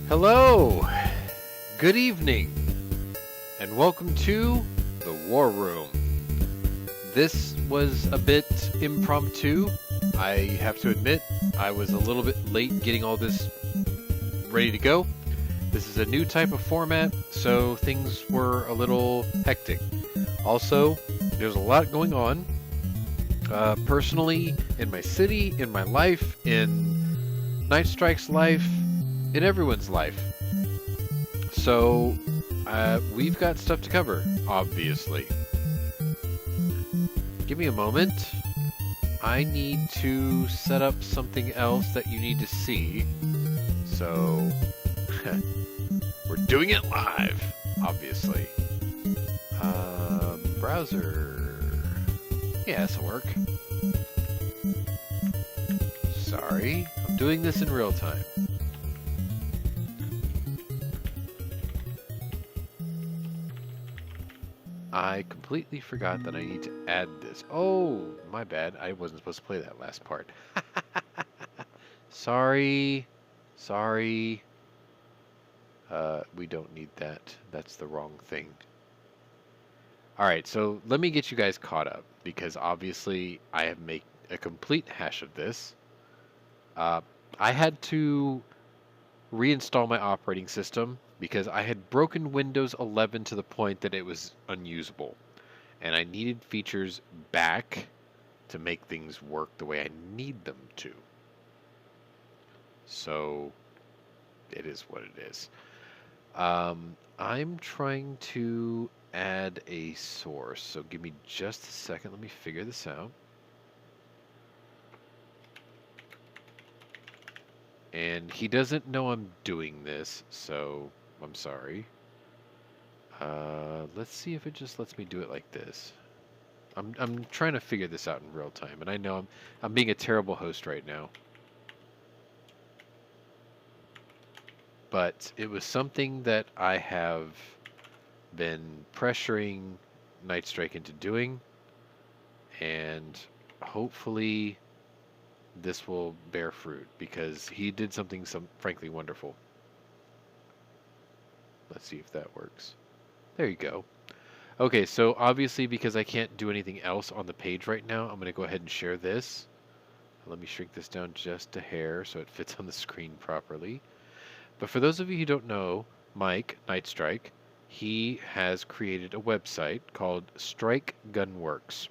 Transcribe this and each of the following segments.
Hello, good evening, and welcome to the War Room. This was a bit impromptu. I have to admit, I was a little bit late getting all this ready to go. This is a new type of format, so things were a little hectic. Also, there's a lot going on, personally, in my city, in my life, in Night Strike's life, in everyone's life. So, we've got stuff to cover, obviously. Give me a moment. I need to set up something else that you need to see. So, we're doing it live, obviously. Browser. Yeah, this'll work. Sorry, I'm doing this in real time. I completely forgot that I need to add this. Oh, my bad. I wasn't supposed to play that last part. Sorry. Sorry. We don't need that. That's the wrong thing. All right, so let me get you guys caught up because obviously I have made a complete hash of this. Uh, I had to reinstall my operating system because I had broken Windows 11 to the point that it was unusable. And I needed features back to make things work the way I need them to. So it is what it is. I'm trying to add a source, so give me just a second. Let me figure this out. And he doesn't know I'm doing this, so I'm sorry. Let's see if it just lets me do it like this. I'm trying to figure this out in real time, and I know I'm being a terrible host right now. But it was something that I have been pressuring Night Strike into doing, and hopefully this will bear fruit because he did something frankly wonderful. Let's see if that works. There you go. Okay, so obviously because I can't do anything else on the page right now, I'm going to go ahead and share this. Let me shrink this down just a hair so it fits on the screen properly. But for those of you who don't know, Mike, Night Strike, he has created a website called Strike Gunworks.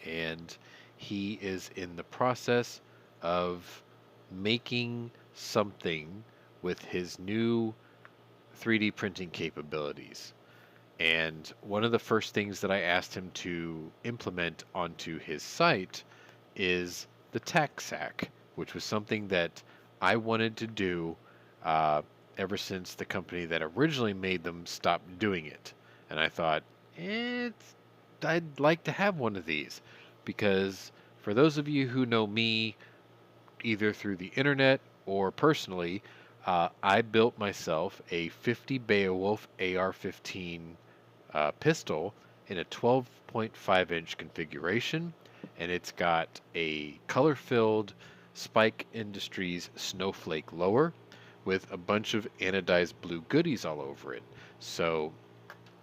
And he is in the process of making something with his new 3D printing capabilities. And one of the first things that I asked him to implement onto his site is the tack sack, which was something that I wanted to do ever since the company that originally made them stopped doing it. And I thought, I'd like to have one of these because for those of you who know me, either through the internet or personally, I built myself a 50 Beowulf AR-15 pistol in a 12.5 inch configuration, and it's got a color-filled Spike Industries snowflake lower with a bunch of anodized blue goodies all over it. So,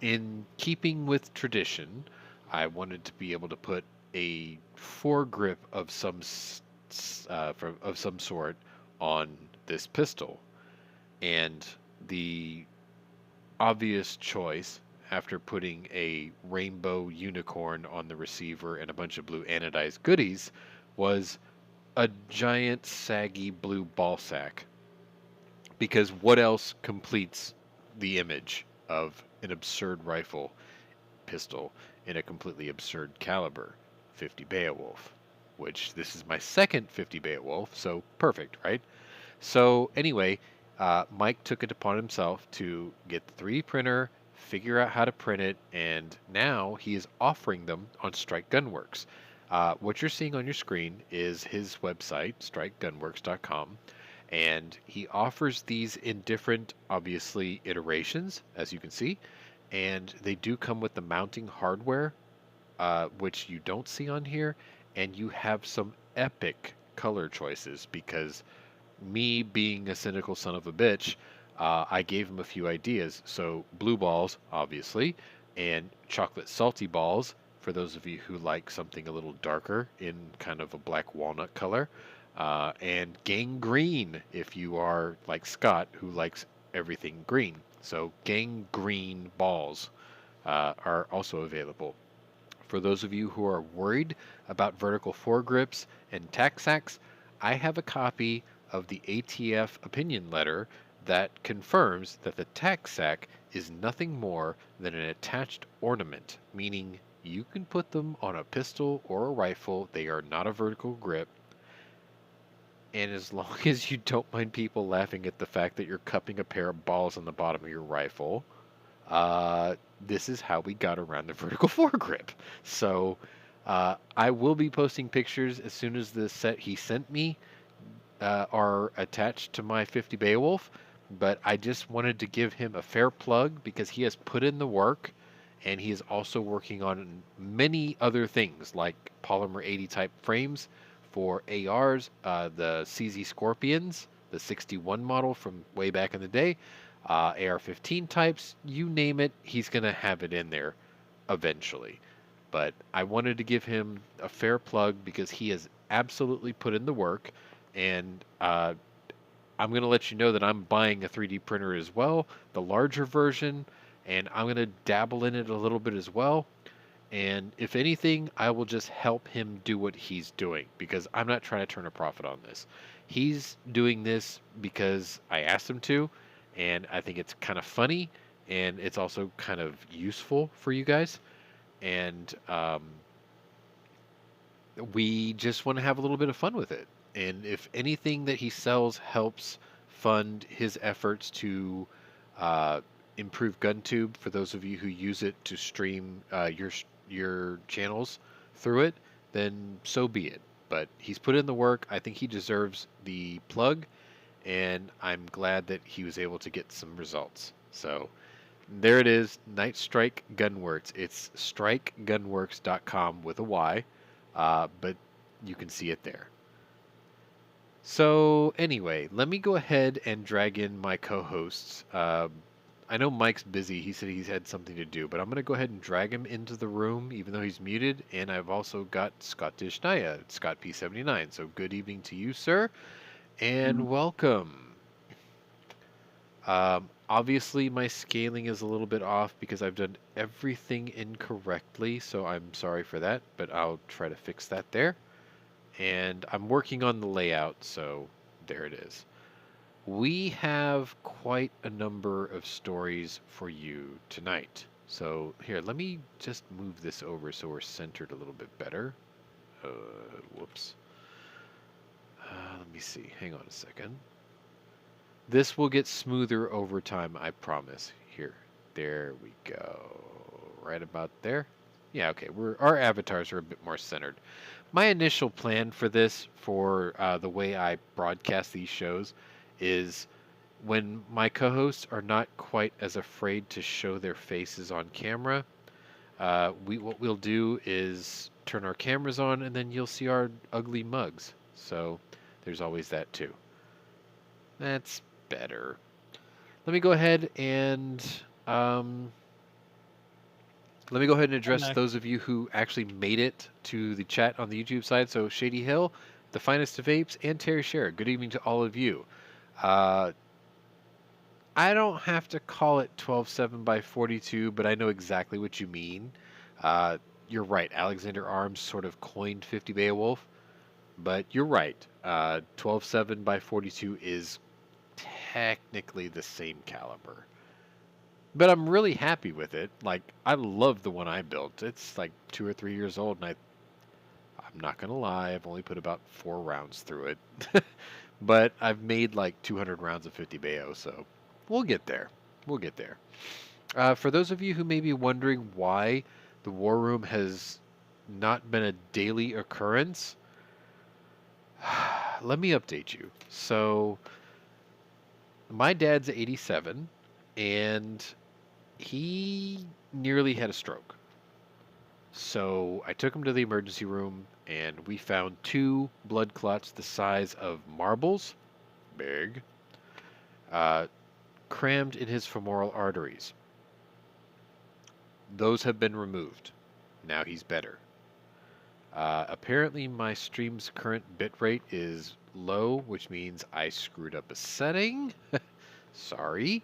in keeping with tradition, I wanted to be able to put a foregrip of some sort on this pistol, and the obvious choice after putting a rainbow unicorn on the receiver and a bunch of blue anodized goodies was a giant saggy blue ball sack. Because what else completes the image of an absurd rifle pistol in a completely absurd caliber? 50 Beowulf, which this is my second 50 Beowulf, so perfect, right? So anyway, Mike took it upon himself to get the 3D printer, figure out how to print it, and now he is offering them on Strike Gunworks. What you're seeing on your screen is his website, strikegunworks.com, and he offers these in different, obviously, iterations, as you can see, and they do come with the mounting hardware, which you don't see on here, and you have some epic color choices because me being a cynical son of a bitch, I gave him a few ideas. So blue balls, obviously, and chocolate salty balls for those of you who like something a little darker in kind of a black walnut color, and gang green if you are like Scott who likes everything green. So gang green balls are also available. For those of you who are worried about vertical foregrips and tack sacks, I have a copy of the ATF opinion letter that confirms that the tack sack is nothing more than an attached ornament, meaning you can put them on a pistol or a rifle. They are not a vertical grip. And as long as you don't mind people laughing at the fact that you're cupping a pair of balls on the bottom of your rifle, uh, this is how we got around the vertical foregrip. So I will be posting pictures as soon as the set he sent me are attached to my 50 Beowulf. But I just wanted to give him a fair plug because he has put in the work and he is also working on many other things like polymer 80 type frames for ARs, the CZ Scorpions, the 61 model from way back in the day, AR-15 types, you name it, he's going to have it in there eventually. But I wanted to give him a fair plug because he has absolutely put in the work, and I'm going to let you know that I'm buying a 3D printer as well, the larger version, and I'm going to dabble in it a little bit as well. And if anything, I will just help him do what he's doing because I'm not trying to turn a profit on this. He's doing this because I asked him to, and I think it's kind of funny and it's also kind of useful for you guys. And we just want to have a little bit of fun with it. And if anything that he sells helps fund his efforts to uh, improve GunTube for those of you who use it to stream your channels through it, then so be it. But he's put in the work. I think he deserves the plug, and I'm glad that he was able to get some results. So there it is, Night Strike Gunworks. It's strikegunworks.com with a Y, but you can see it there. So anyway, let me go ahead and drag in my co-hosts. I know Mike's busy. He said he's had something to do, but I'm going to go ahead and drag him into the room, even though he's muted. And I've also got Scottish Naya, Scott P79. So good evening to you, sir, and welcome. Obviously, my scaling is a little bit off because I've done everything incorrectly, so I'm sorry for that, but I'll try to fix that there. And I'm working on the layout, so there it is. We have quite a number of stories for you tonight. So here, let me just move this over so we're centered a little bit better. Whoops. Let me see. Hang on a second. This will get smoother over time, I promise. Here, there we go. Right about there. Yeah, okay. Our avatars are a bit more centered. My initial plan for this, for the way I broadcast these shows, is when my co-hosts are not quite as afraid to show their faces on camera. What we'll do is turn our cameras on, and then you'll see our ugly mugs. So there's always that too. That's better. Let me go ahead and address those of you who actually made it to the chat on the YouTube side. So Shady Hill, the finest of apes, and Terry Sher. Good evening to all of you. I don't have to call it 12.7 by 42, but I know exactly what you mean. You're right. Alexander Arms sort of coined 50 Beowulf, but you're right. 12.7 by 42 is technically the same caliber. But I'm really happy with it. Like, I love the one I built. It's like 2 or 3 years old, and I'm not gonna lie, I've only put about 4 rounds through it. But I've made like 200 rounds of 50 Bayo, so we'll get there. We'll get there. For those of you who may be wondering why the War Room has not been a daily occurrence, let me update you. So, my dad's 87, and he nearly had a stroke. So I took him to the emergency room, and we found 2 blood clots the size of marbles. big, uh, crammed in his femoral arteries. Those have been removed. Now he's better. Apparently, my stream's current bitrate is low, which means I screwed up a setting. Sorry.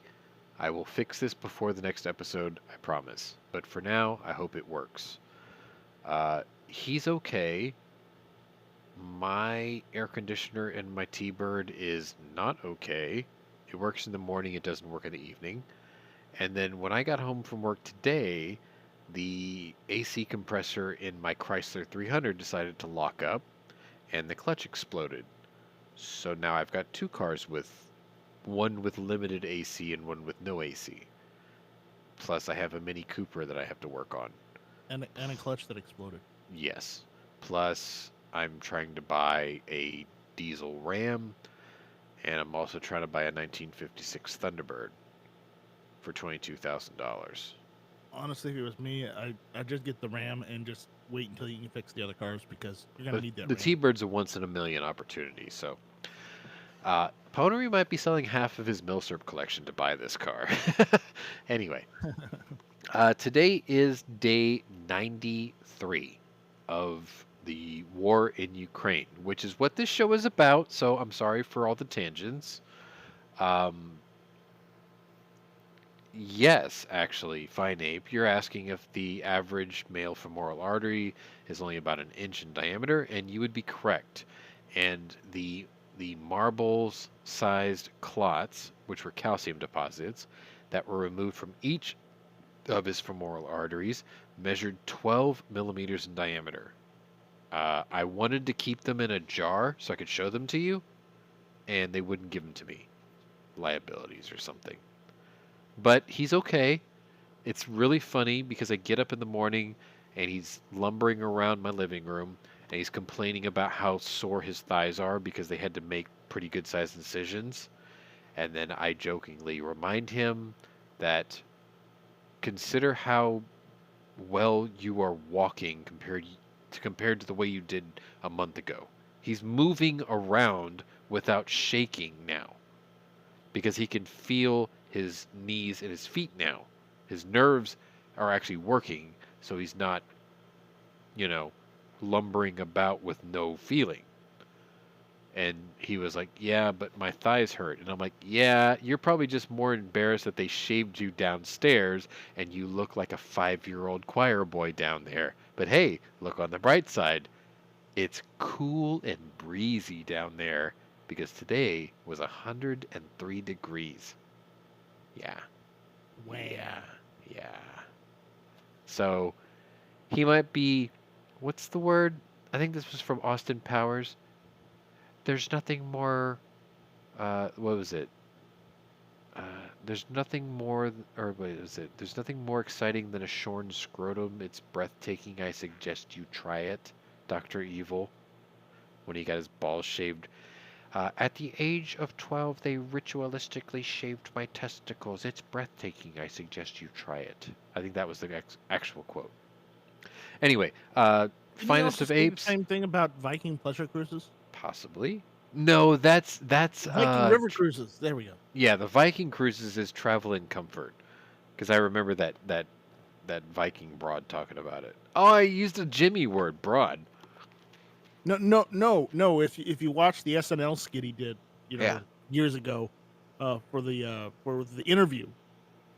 I will fix this before the next episode, I promise. But for now, I hope it works. He's okay. My air conditioner in my T-Bird is not okay. It works in the morning, it doesn't work in the evening. And then when I got home from work today, the AC compressor in my Chrysler 300 decided to lock up and the clutch exploded. So now I've got two cars with one with limited AC and one with no AC. Plus I have a Mini Cooper that I have to work on. And a clutch that exploded. Yes. Plus I'm trying to buy a diesel Ram, and I'm also trying to buy a 1956 Thunderbird for $22,000. Honestly, if it was me, I'd just get the Ram and just wait until you can fix the other cars because you're going to need that The Ram. T-Bird's a once-in-a-million opportunity, so... Pwnery might be selling half of his Milsurp collection to buy this car. Anyway, today is day 93 of the war in Ukraine, which is what this show is about, so I'm sorry for all the tangents. Yes, actually, Fine Ape, you're asking if the average male femoral artery is only about an inch in diameter, and you would be correct. And the marbles-sized clots, which were calcium deposits, that were removed from each of his femoral arteries, measured 12 millimeters in diameter. I wanted to keep them in a jar so I could show them to you, and they wouldn't give them to me. Liabilities or something. But he's okay. It's really funny because I get up in the morning and he's lumbering around my living room and he's complaining about how sore his thighs are because they had to make pretty good sized incisions. And then I jokingly remind him that consider how well you are walking compared to the way you did a month ago. He's moving around without shaking now because he can feel his knees and his feet now. His nerves are actually working, so he's not, lumbering about with no feeling. And he was like, yeah, but my thighs hurt. And I'm like, yeah, you're probably just more embarrassed that they shaved you downstairs and you look like a 5-year-old choir boy down there. But hey, look on the bright side. It's cool and breezy down there because today was 103 degrees. Yeah. Wow. Yeah. So he might be, what's the word? I think this was from Austin Powers. There's nothing more, what was it? There's nothing more, or what is it? There's nothing more exciting than a shorn scrotum. It's breathtaking. I suggest you try it, Dr. Evil. When he got his balls shaved. At the age of 12, they ritualistically shaved my testicles. It's breathtaking. I suggest you try it. I think that was the actual quote. Anyway, Finest of Apes. The same thing about Viking pleasure cruises? Possibly. No, that's Viking river cruises. There we go. Yeah, the Viking cruises is travel in comfort. Because I remember that Viking broad talking about it. Oh, I used a Jimmy word, broad. No. If you watch the SNL skit he did, Yeah. years ago, for the interview,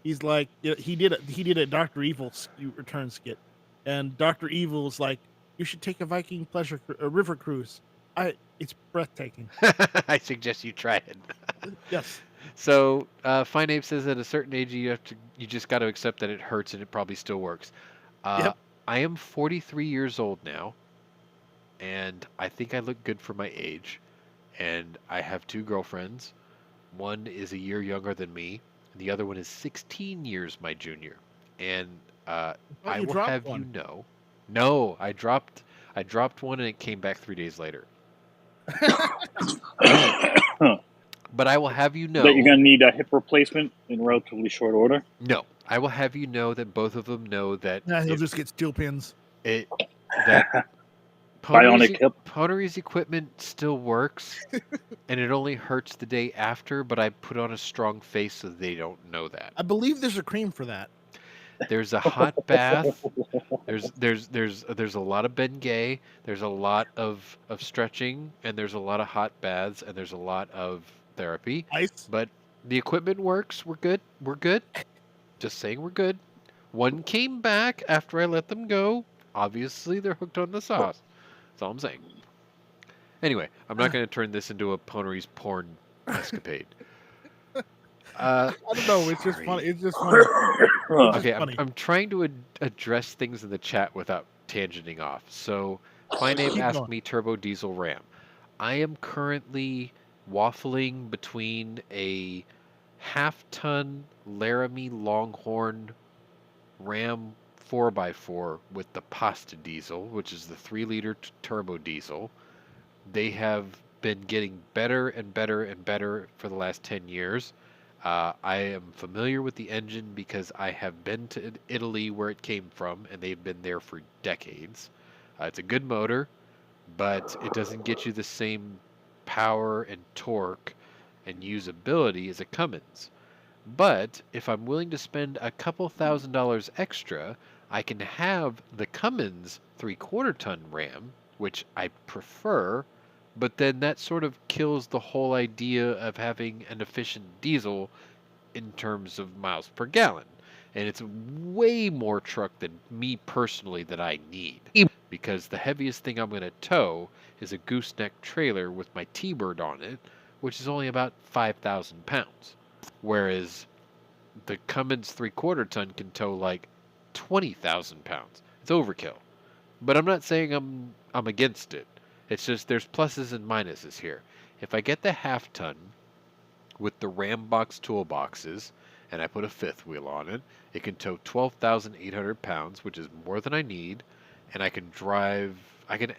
he's like, he did a Dr. Evil return skit, and Dr. Evil's like, you should take a Viking river cruise. It's breathtaking. I suggest you try it. Yes. So, Fine Ape says at a certain age you just got to accept that it hurts and it probably still works. Yep. I am 43 years old now, and I think I look good for my age. And I have two girlfriends. One is a year younger than me, and the other one is 16 years my junior. And I will have you know, no, I dropped one and it came back 3 days later. But I will have you know that you're going to need a hip replacement in relatively short order. No, I will have you know that both of them know that he'll just get steel pins. That Bionic hip. Pwnery's equipment still works, and it only hurts the day after, but I put on a strong face so they don't know that. I believe there's a cream for that. There's a hot bath. There's a lot of Bengay. There's a lot of stretching, and there's a lot of hot baths, and there's a lot of therapy. Ice. But the equipment works. We're good. We're good. Just saying we're good. One came back after I let them go. Obviously, they're hooked on the sauce. That's all I'm saying. Anyway, I'm not going to turn this into a Pwnery's porn escapade. I don't know. It's just sorry. funny. It's just funny. Okay, funny. I'm trying to address things in the chat without tangenting off. So, Pwnery Keep asked going. me turbo diesel RAM. I am currently waffling between a half-ton Laramie Longhorn Ram 4x4 with the pasta diesel, which is the 3-liter turbo diesel. They have been getting better and better and better for the last 10 years. I am familiar with the engine because I have been to Italy where it came from, and they've been there for decades. It's a good motor, but it doesn't get you the same power and torque and usability as a Cummins. But if I'm willing to spend a couple $1,000s extra, I can have the Cummins 3/4 ton Ram, which I prefer, but then that sort of kills the whole idea of having an efficient diesel in terms of miles per gallon. And it's way more truck than me personally that I need. Because the heaviest thing I'm going to tow is a gooseneck trailer with my T-Bird on it, which is only about 5,000 pounds. Whereas the Cummins 3/4 ton can tow like 20,000 pounds. It's overkill. But I'm not saying I'm against it. It's just there's pluses and minuses here. If I get the half ton with the Ram box toolboxes and I put a fifth wheel on it, it can tow 12,800 pounds, which is more than I need, and I can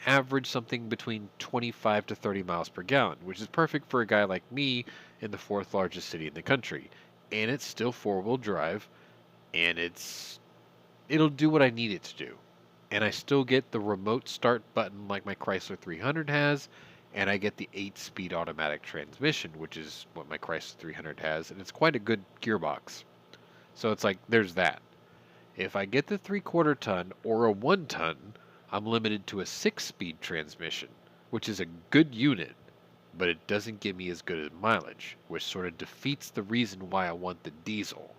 average something between 25 to 30 miles per gallon, which is perfect for a guy like me in the 4th largest city in the country. And it's still 4-wheel drive, and it'll do what I need it to do. And I still get the remote start button like my Chrysler 300 has, and I get the 8-speed automatic transmission, which is what my Chrysler 300 has, and it's quite a good gearbox. So it's like, there's that. If I get the 3/4 ton or a 1 ton, I'm limited to a 6-speed transmission, which is a good unit, but it doesn't give me as good as mileage, which sort of defeats the reason why I want the diesel.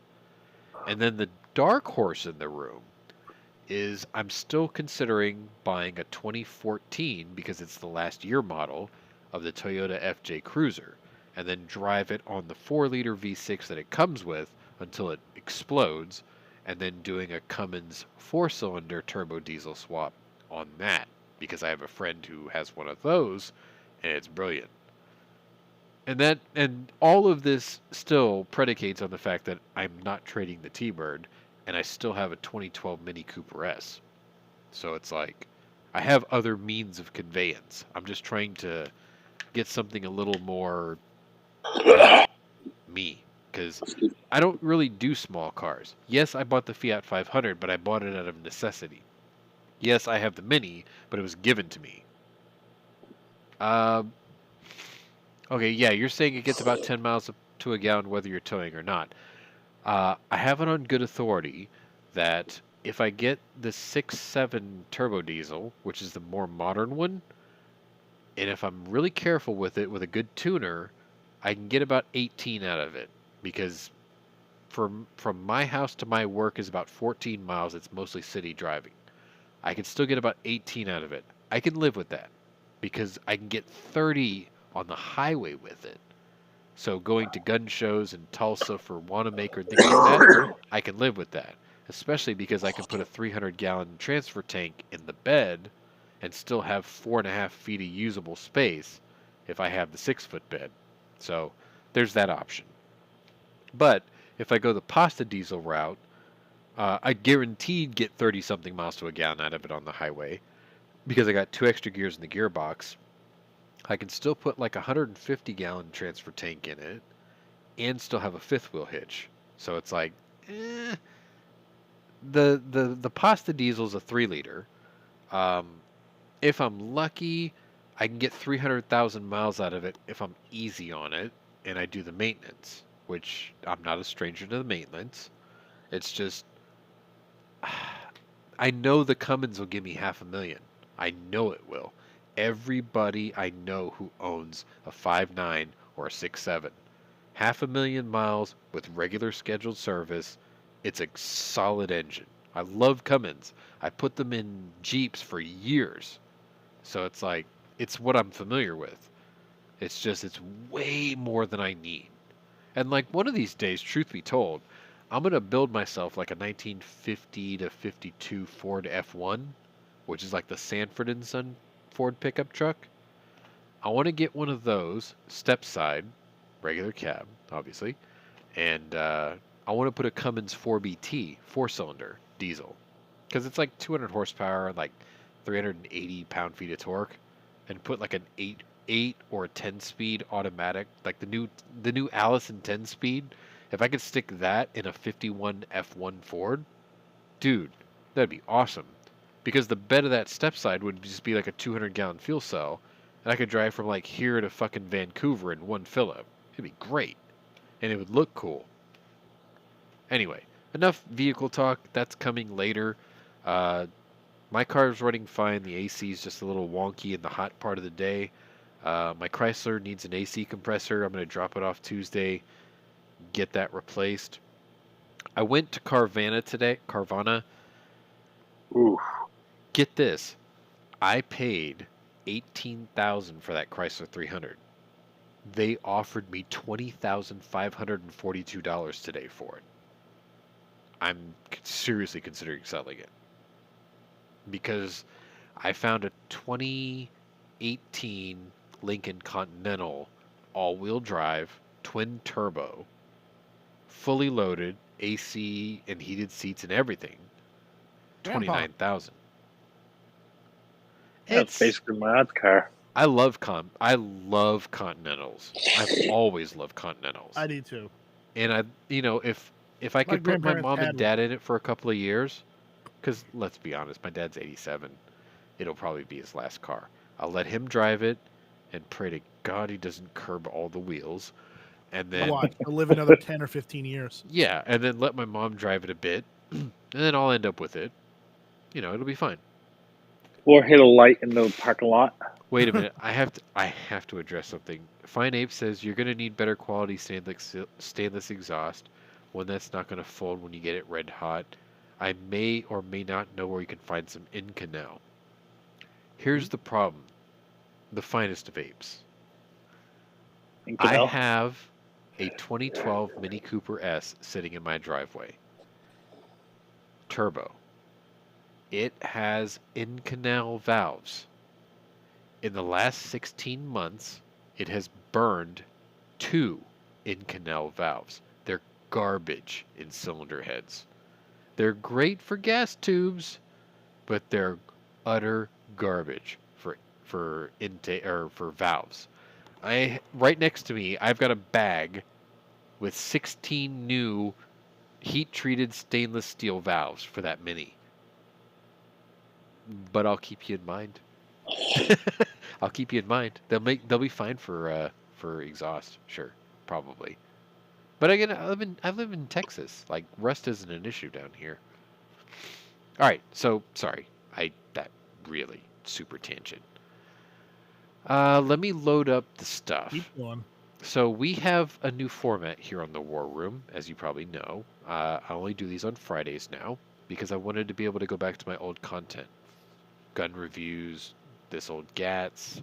And then the dark horse in the room is I'm still considering buying a 2014, because it's the last year model, of the Toyota FJ Cruiser, and then drive it on the 4-liter V6 that it comes with until it explodes, and then doing a Cummins 4-cylinder turbo diesel swap on that, because I have a friend who has one of those, and it's brilliant. And all of this still predicates on the fact that I'm not trading the T-Bird, and I still have a 2012 Mini Cooper S. So it's like, I have other means of conveyance. I'm just trying to get something a little more me, because I don't really do small cars. Yes, I bought the Fiat 500, but I bought it out of necessity. Yes, I have the Mini, but it was given to me. Okay, yeah, you're saying it gets about 10 miles to a gallon whether you're towing or not. I have it on good authority that if I get the 6.7 turbo diesel, which is the more modern one, and if I'm really careful with it with a good tuner, I can get about 18 out of it, because from my house to my work is about 14 miles. It's mostly city driving. I can still get about 18 out of it. I can live with that because I can get 30 on the highway with it. So going to gun shows in Tulsa for Wanamaker and things like that, I can live with that. Especially because I can put a 300-gallon transfer tank in the bed and still have 4.5 feet of usable space if I have the 6-foot bed. So there's that option. But if I go the pasta diesel route, I guaranteed get 30-something miles to a gallon out of it on the highway because I got 2 extra gears in the gearbox. I can still put like a 150-gallon transfer tank in it and still have a 5th wheel hitch. So it's like, the pasta diesel is a 3-liter. If I'm lucky, I can get 300,000 miles out of it if I'm easy on it and I do the maintenance, which I'm not a stranger to the maintenance. It's just, I know the Cummins will give me 500,000. I know it will. Everybody I know who owns a 5.9 or a 6.7, 500,000 miles with regular scheduled service. It's a solid engine. I love Cummins. I put them in Jeeps for years. So it's like, it's what I'm familiar with. It's just, it's way more than I need. And like one of these days, truth be told, I'm going to build myself like a 1950 to 52 Ford F1, which is like the Sanford and Son Ford pickup truck. I want to get one of those, step side, regular cab, obviously, and I want to put a Cummins 4BT, 4-cylinder diesel, because it's like 200 horsepower and like 380 pound-feet of torque, and put like an 8 or a 10-speed automatic, like the new Allison 10-speed. If I could stick that in a 51 F1 Ford, dude, that'd be awesome. Because the bed of that step side would just be like a 200-gallon fuel cell, and I could drive from like here to fucking Vancouver in one fill up. It'd be great, and it would look cool. Anyway, enough vehicle talk. That's coming later. My car's running fine. The AC is just a little wonky in the hot part of the day. My Chrysler needs an AC compressor. I'm going to drop it off Tuesday, get that replaced. I went to Carvana today. Carvana. Ooh. Get this. I paid $18,000 for that Chrysler 300. They offered me $20,542 today for it. I'm seriously considering selling it because I found a 2018 Lincoln Continental all-wheel drive, twin turbo, fully loaded, AC and heated seats and everything. Grandpa. 29,000. That's basically my dad's car. I love Continentals. I've always loved Continentals. I do too. And if I could put my grandparents mom had and dad in it for a couple of years, because let's be honest, my dad's 87. It'll probably be his last car. I'll let him drive it and pray to God he doesn't curb all the wheels. And then Watch, I'll live another 10 or 15 years. yeah, and then let my mom drive it a bit, and then I'll end up with it. It'll be fine. Or hit a light in the parking lot. Wait a minute. I have to address something. Fine Ape says you're going to need better quality stainless exhaust, one that's not going to fold when you get it red hot. I may or may not know where you can find some in canal. Here's the problem. The finest of apes. I have a 2012 Mini Cooper S sitting in my driveway. Turbo. It has in-canal valves. In the last 16 months, it has burned 2 in-canal valves. They're garbage in cylinder heads. They're great for gas tubes, but they're utter garbage for intake or for valves. Right next to me, I've got a bag with 16 new heat-treated stainless steel valves for that Mini. But I'll keep you in mind. I'll keep you in mind. They'll be fine for exhaust, sure, probably. But again, I live in Texas. Like rust isn't an issue down here. All right, so sorry, that really super tangent. Let me load up the stuff. Keep going. So we have a new format here on the War Room, as you probably know. I only do these on Fridays now because I wanted to be able to go back to my old content. Gun reviews, this old Gats,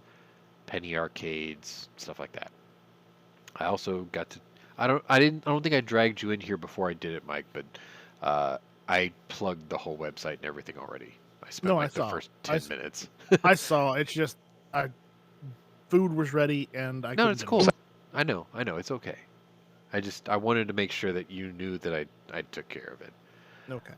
penny arcades, stuff like that. I also got to I don't think I dragged you in here before I did it, Mike, but I plugged the whole website and everything already. I spent No, I the saw. first 10 minutes. I saw. It's just food was ready and I No, couldn't it's get cool. it. I know, it's okay. I wanted to make sure that you knew that I took care of it. Okay.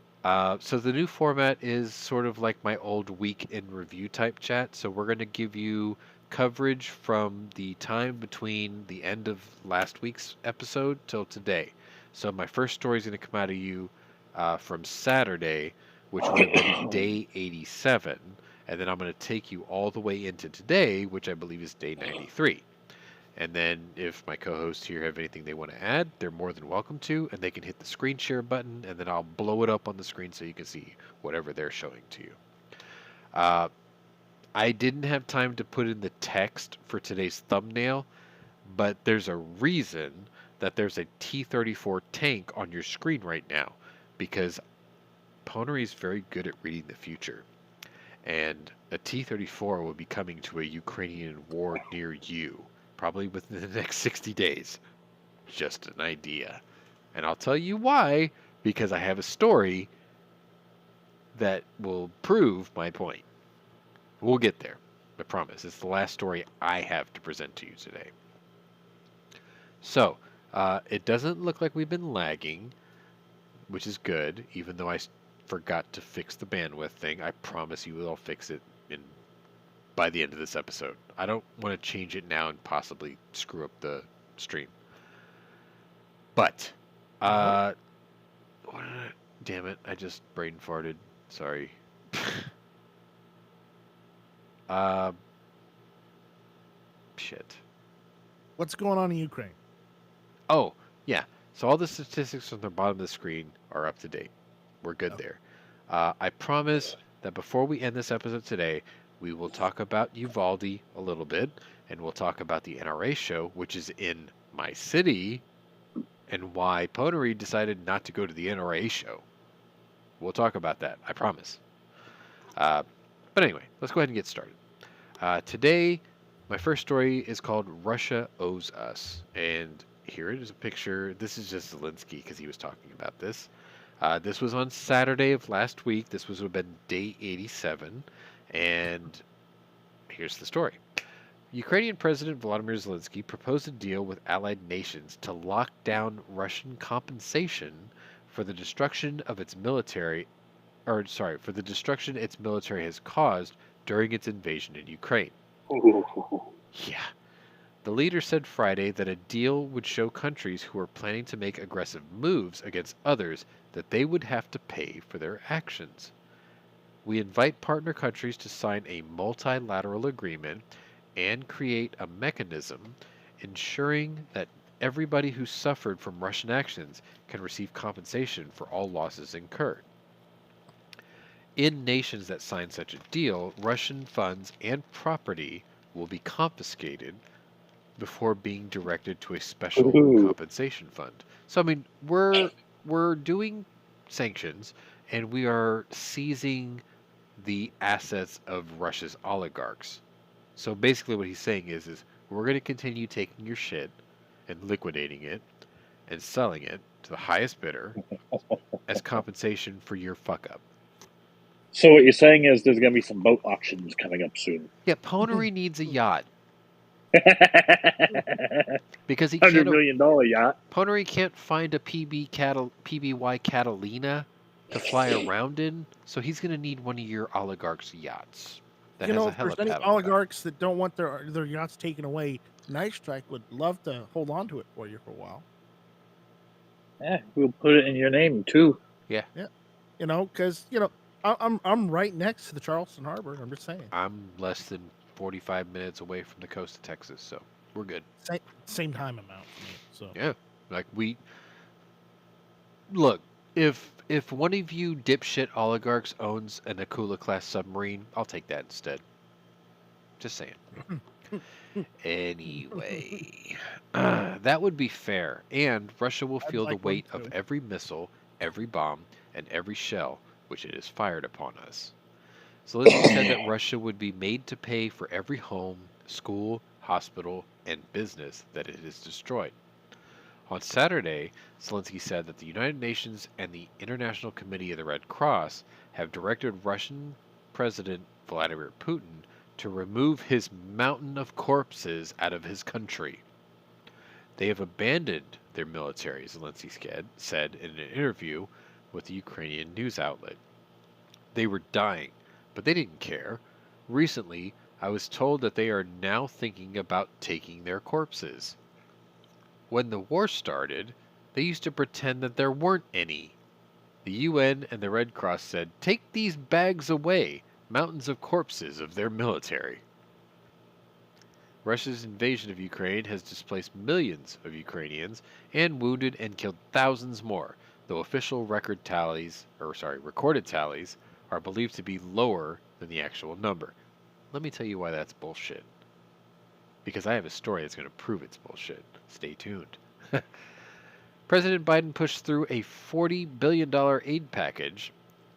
So the new format is sort of like my old week in review type chat. So we're going to give you coverage from the time between the end of last week's episode till today. So my first story is going to come out of you from Saturday, which would have been day 87. and then I'm going to take you all the way into today, which I believe is day 93. And then if my co-hosts here have anything they want to add, they're more than welcome to, and they can hit the screen share button, and then I'll blow it up on the screen so you can see whatever they're showing to you. I didn't have time to put in the text for today's thumbnail, but there's a reason that there's a T-34 tank on your screen right now, because Pwnery is very good at reading the future, and a T-34 will be coming to a Ukrainian war near you, probably within the next 60 days. Just an idea. And I'll tell you why, because I have a story that will prove my point. We'll get there. I promise. It's the last story I have to present to you today. So, it doesn't look like we've been lagging, which is good, even though I forgot to fix the bandwidth thing. I promise you I'll fix it by the end of this episode. I don't want to change it now and possibly screw up the stream. But, damn it, I just brain farted. Sorry. Shit. What's going on in Ukraine? Oh, yeah. So all the statistics on the bottom of the screen are up to date. We're good there. I promise that before we end this episode today, we will talk about Uvalde a little bit, and we'll talk about the NRA show, which is in my city, and why Pwnery decided not to go to the NRA show. We'll talk about that, I promise. But anyway, let's go ahead and get started. Today, my first story is called Russia Owes Us. And here it is a picture. This is just Zelensky because he was talking about this. This was on Saturday of last week. This would have been day 87. And here's the story. Ukrainian President Volodymyr Zelensky proposed a deal with allied nations to lock down Russian compensation for the destruction of its military, for the destruction its military has caused during its invasion in Ukraine. Yeah. The leader said Friday that a deal would show countries who are planning to make aggressive moves against others that they would have to pay for their actions. We invite partner countries to sign a multilateral agreement and create a mechanism ensuring that everybody who suffered from Russian actions can receive compensation for all losses incurred. In nations that sign such a deal, Russian funds and property will be confiscated before being directed to a special compensation fund. So I mean, we're doing sanctions and we are seizing the assets of Russia's oligarchs. So basically what he's saying is we're going to continue taking your shit and liquidating it and selling it to the highest bidder as compensation for your fuck up. So what you're saying is there's going to be some boat auctions coming up soon. Yeah, Pwnery needs a yacht because he $100 can't. million yacht. Pwnery can't find a PBY Catalina to fly around in, so he's going to need one of your oligarchs' yachts that has a if there's helipad. any on oligarchs that don't want their yachts taken away, Night Strike would love to hold on to it for you for a while. Yeah, we'll put it in your name too. Yeah. Because I'm right next to the Charleston Harbor. I'm just saying. I'm less than 45 minutes away from the coast of Texas, so we're good. Same time amount for me. So yeah, like look. If one of you dipshit oligarchs owns an Akula class submarine, I'll take that instead. Just saying. Anyway, that would be fair, and Russia will feel the weight of every missile, every bomb, and every shell which it has fired upon us. Zelensky said that Russia would be made to pay for every home, school, hospital, and business that it has destroyed. On Saturday, Zelensky said that the United Nations and the International Committee of the Red Cross have directed Russian President Vladimir Putin to remove his mountain of corpses out of his country. They have abandoned their military, Zelensky said in an interview with the Ukrainian news outlet. They were dying, but they didn't care. Recently, I was told that they are now thinking about taking their corpses. When the war started, they used to pretend that there weren't any. The UN and the Red Cross said, "Take these bags away. mountains of corpses of their military. Russia's invasion of Ukraine has displaced millions of Ukrainians and wounded and killed thousands more, though official recorded tallies are believed to be lower than the actual number. Let me tell you why that's bullshit. Because I have a story that's going to prove it's bullshit. Stay tuned. President Biden pushed through a $40 billion aid package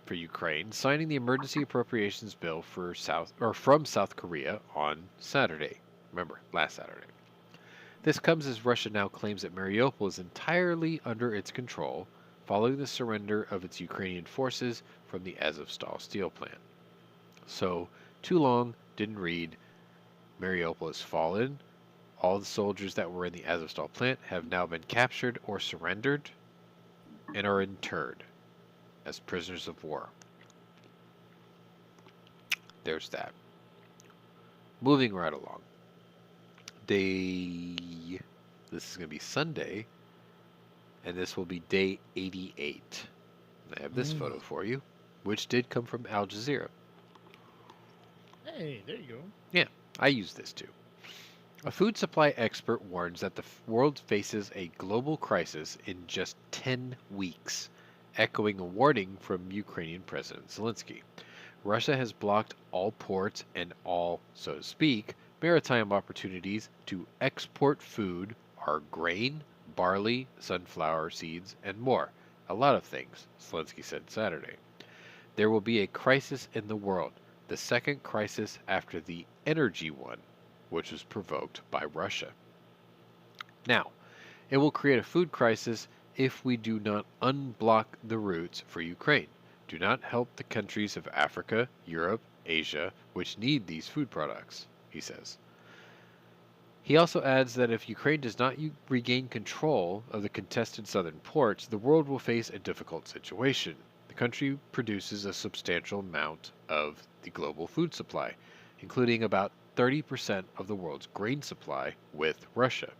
for Ukraine, signing the emergency appropriations bill from South Korea on Saturday. Remember, last Saturday. This comes as Russia now claims that Mariupol is entirely under its control, following the surrender of its Ukrainian forces from the Azovstal steel plant. So, too long, didn't read. Mariupol has fallen. All the soldiers that were in the Azovstal plant have now been captured or surrendered and are interred as prisoners of war. There's that. Moving right along. This is going to be Sunday, and this will be day 88. And I have this photo for you, which did come from Al Jazeera. Hey, there you go. Yeah, I use this too. A food supply expert warns that the world faces a global crisis in just 10 weeks, echoing a warning from Ukrainian President Zelensky. Russia has blocked all ports and all, so to speak, maritime opportunities to export food are grain, barley, sunflower seeds, and more. A lot of things, Zelensky said Saturday. There will be a crisis in the world, the second crisis after the energy one, which was provoked by Russia. Now, it will create a food crisis if we do not unblock the routes for Ukraine. Do not help the countries of Africa, Europe, Asia, which need these food products, he says. He also adds that if Ukraine does not regain control of the contested southern ports, the world will face a difficult situation. The country produces a substantial amount of the global food supply, including about 30% of the world's grain supply with Russia.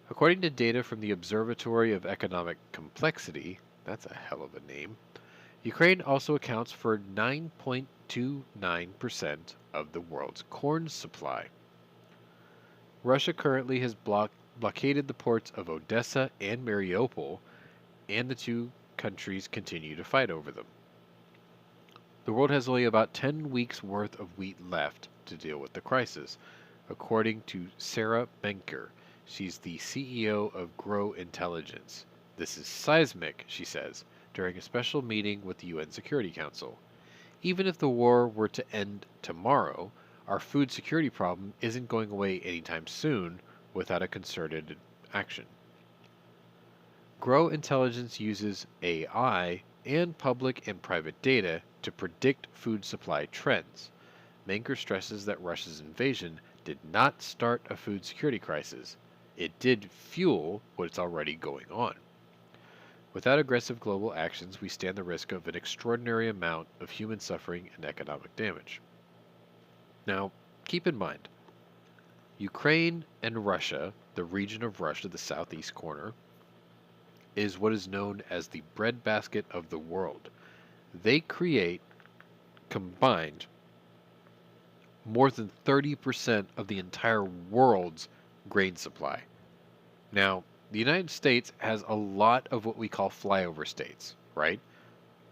According to data from the Observatory of Economic Complexity, that's a hell of a name, Ukraine also accounts for 9.29% of the world's corn supply. Russia currently has blockaded the ports of Odessa and Mariupol, and the two countries continue to fight over them. The world has only about 10 weeks' worth of wheat left to deal with the crisis, according to Sarah Benker. She's the CEO of Grow Intelligence. This is seismic, she says, during a special meeting with the UN Security Council. Even if the war were to end tomorrow, our food security problem isn't going away anytime soon without a concerted action. Grow Intelligence uses AI and public and private data to predict food supply trends. Menker stresses that Russia's invasion did not start a food security crisis. It did fuel what's already going on. Without aggressive global actions, we stand the risk of an extraordinary amount of human suffering and economic damage. Now, keep in mind, Ukraine and Russia, the region of Russia, the southeast corner, is what is known as the breadbasket of the world. They create, combined, more than 30% of the entire world's grain supply. Now, the United States has a lot of what we call flyover states, right?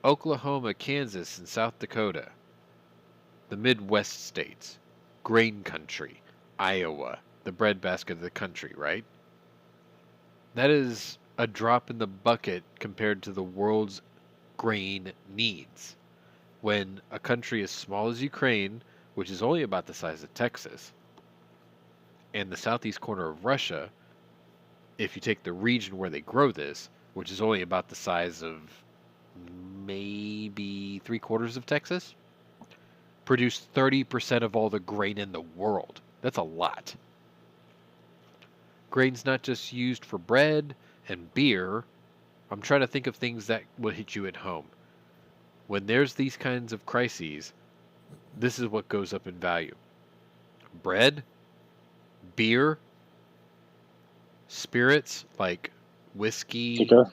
Oklahoma, Kansas, and South Dakota. The Midwest states. Grain country. Iowa, the breadbasket of the country, right? That is a drop in the bucket compared to the world's grain needs. When a country as small as Ukraine, which is only about the size of Texas, and the southeast corner of Russia, if you take the region where they grow this, which is only about the size of maybe 3/4 of Texas, produce 30% of all the grain in the world. That's a lot. Grain's not just used for bread and beer. I'm trying to think of things that would hit you at home. When there's these kinds of crises, this is what goes up in value. Bread, beer, spirits like whiskey, Ticker.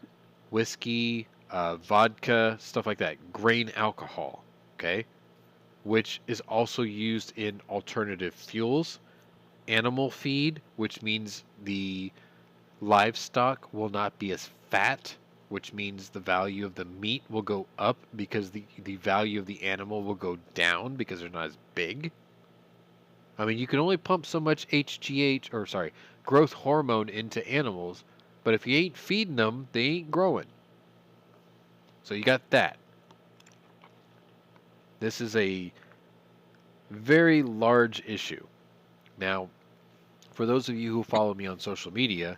vodka, stuff like that. Grain alcohol. okay, which is also used in alternative fuels, animal feed, which means the livestock will not be as fat, which means the value of the meat will go up because the value of the animal will go down because they're not as big. I mean, you can only pump so much growth hormone into animals, but if you ain't feeding them, they ain't growing. So you got that. This is a very large issue. Now, for those of you who follow me on social media,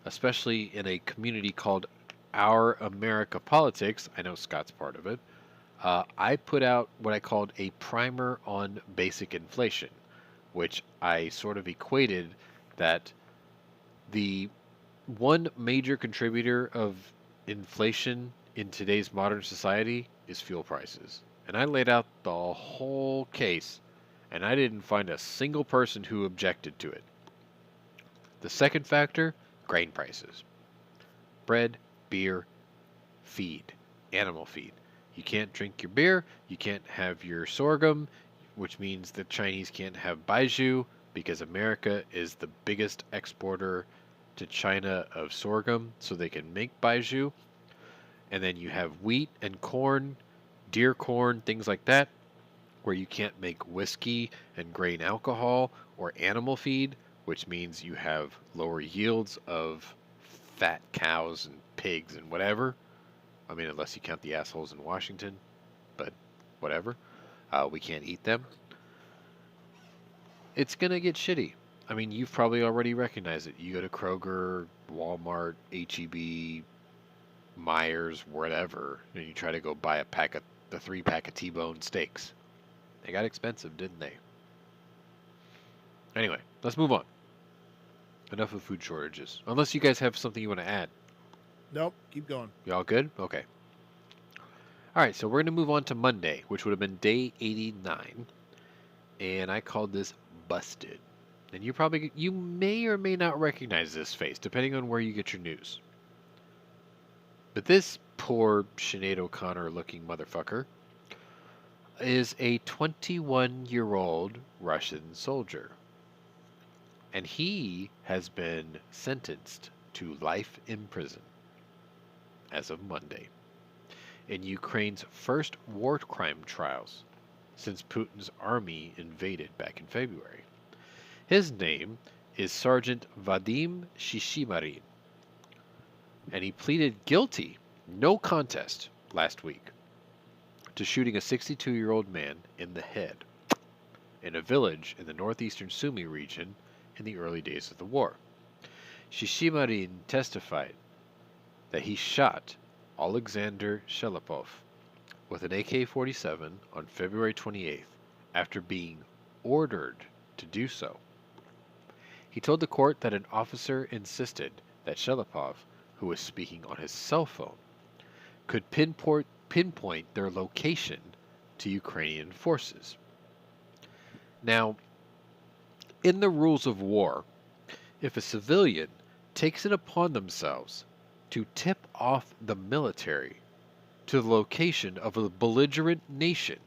especially in a community called Our America Politics, I know Scott's part of it, I put out what I called a primer on basic inflation, which I sort of equated that the one major contributor of inflation in today's modern society is fuel prices. And I laid out the whole case, and I didn't find a single person who objected to it. The second factor, grain prices. Bread, beer, feed, animal feed. You can't drink your beer, you can't have your sorghum, which means the Chinese can't have baijiu because America is the biggest exporter to China of sorghum, so they can make baijiu. And then you have wheat and corn, deer corn, things like that, where you can't make whiskey and grain alcohol or animal feed, which means you have lower yields of fat cows and pigs and whatever. I mean, unless you count the assholes in Washington, but whatever. We can't eat them. It's going to get shitty. I mean, you've probably already recognized it. You go to Kroger, Walmart, HEB, Myers, whatever, and you try to go buy the 3-pack of T-bone steaks. They got expensive, didn't they? Anyway, let's move on. Enough of food shortages. Unless you guys have something you want to add. Nope, keep going. Y'all good? Okay. All right, so we're going to move on to Monday, which would have been day 89. And I called this Busted. And you may or may not recognize this face, depending on where you get your news. But this poor Sinead O'Connor looking motherfucker is a 21-year-old Russian soldier. And he has been sentenced to life in prison as of Monday in Ukraine's first war crime trials since Putin's army invaded back in February. His name is Sergeant Vadim Shishimarin, and he pleaded guilty, no contest, last week to shooting a 62-year-old man in the head in a village in the northeastern Sumy region in the early days of the war. Shishimarin testified that he shot Alexander Shelipov with an AK-47 on February 28th after being ordered to do so. He told the court that an officer insisted that Shelipov, who was speaking on his cell phone, could pinpoint their location to Ukrainian forces. Now, in the rules of war, if a civilian takes it upon themselves to tip off the military to the location of a belligerent nation,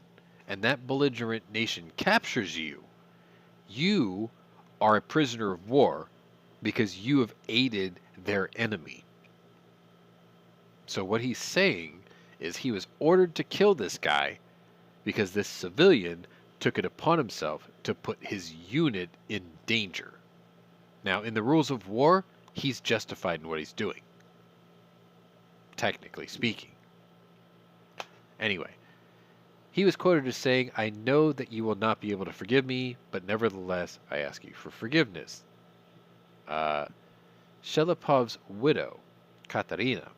and that belligerent nation captures you, you are a prisoner of war because you have aided their enemy. So what he's saying is he was ordered to kill this guy because this civilian took it upon himself to put his unit in danger. Now, in the rules of war, he's justified in what he's doing, technically speaking. Anyway, he was quoted as saying, "I know that you will not be able to forgive me, but nevertheless, I ask you for forgiveness." Shelipov's widow, Katarina,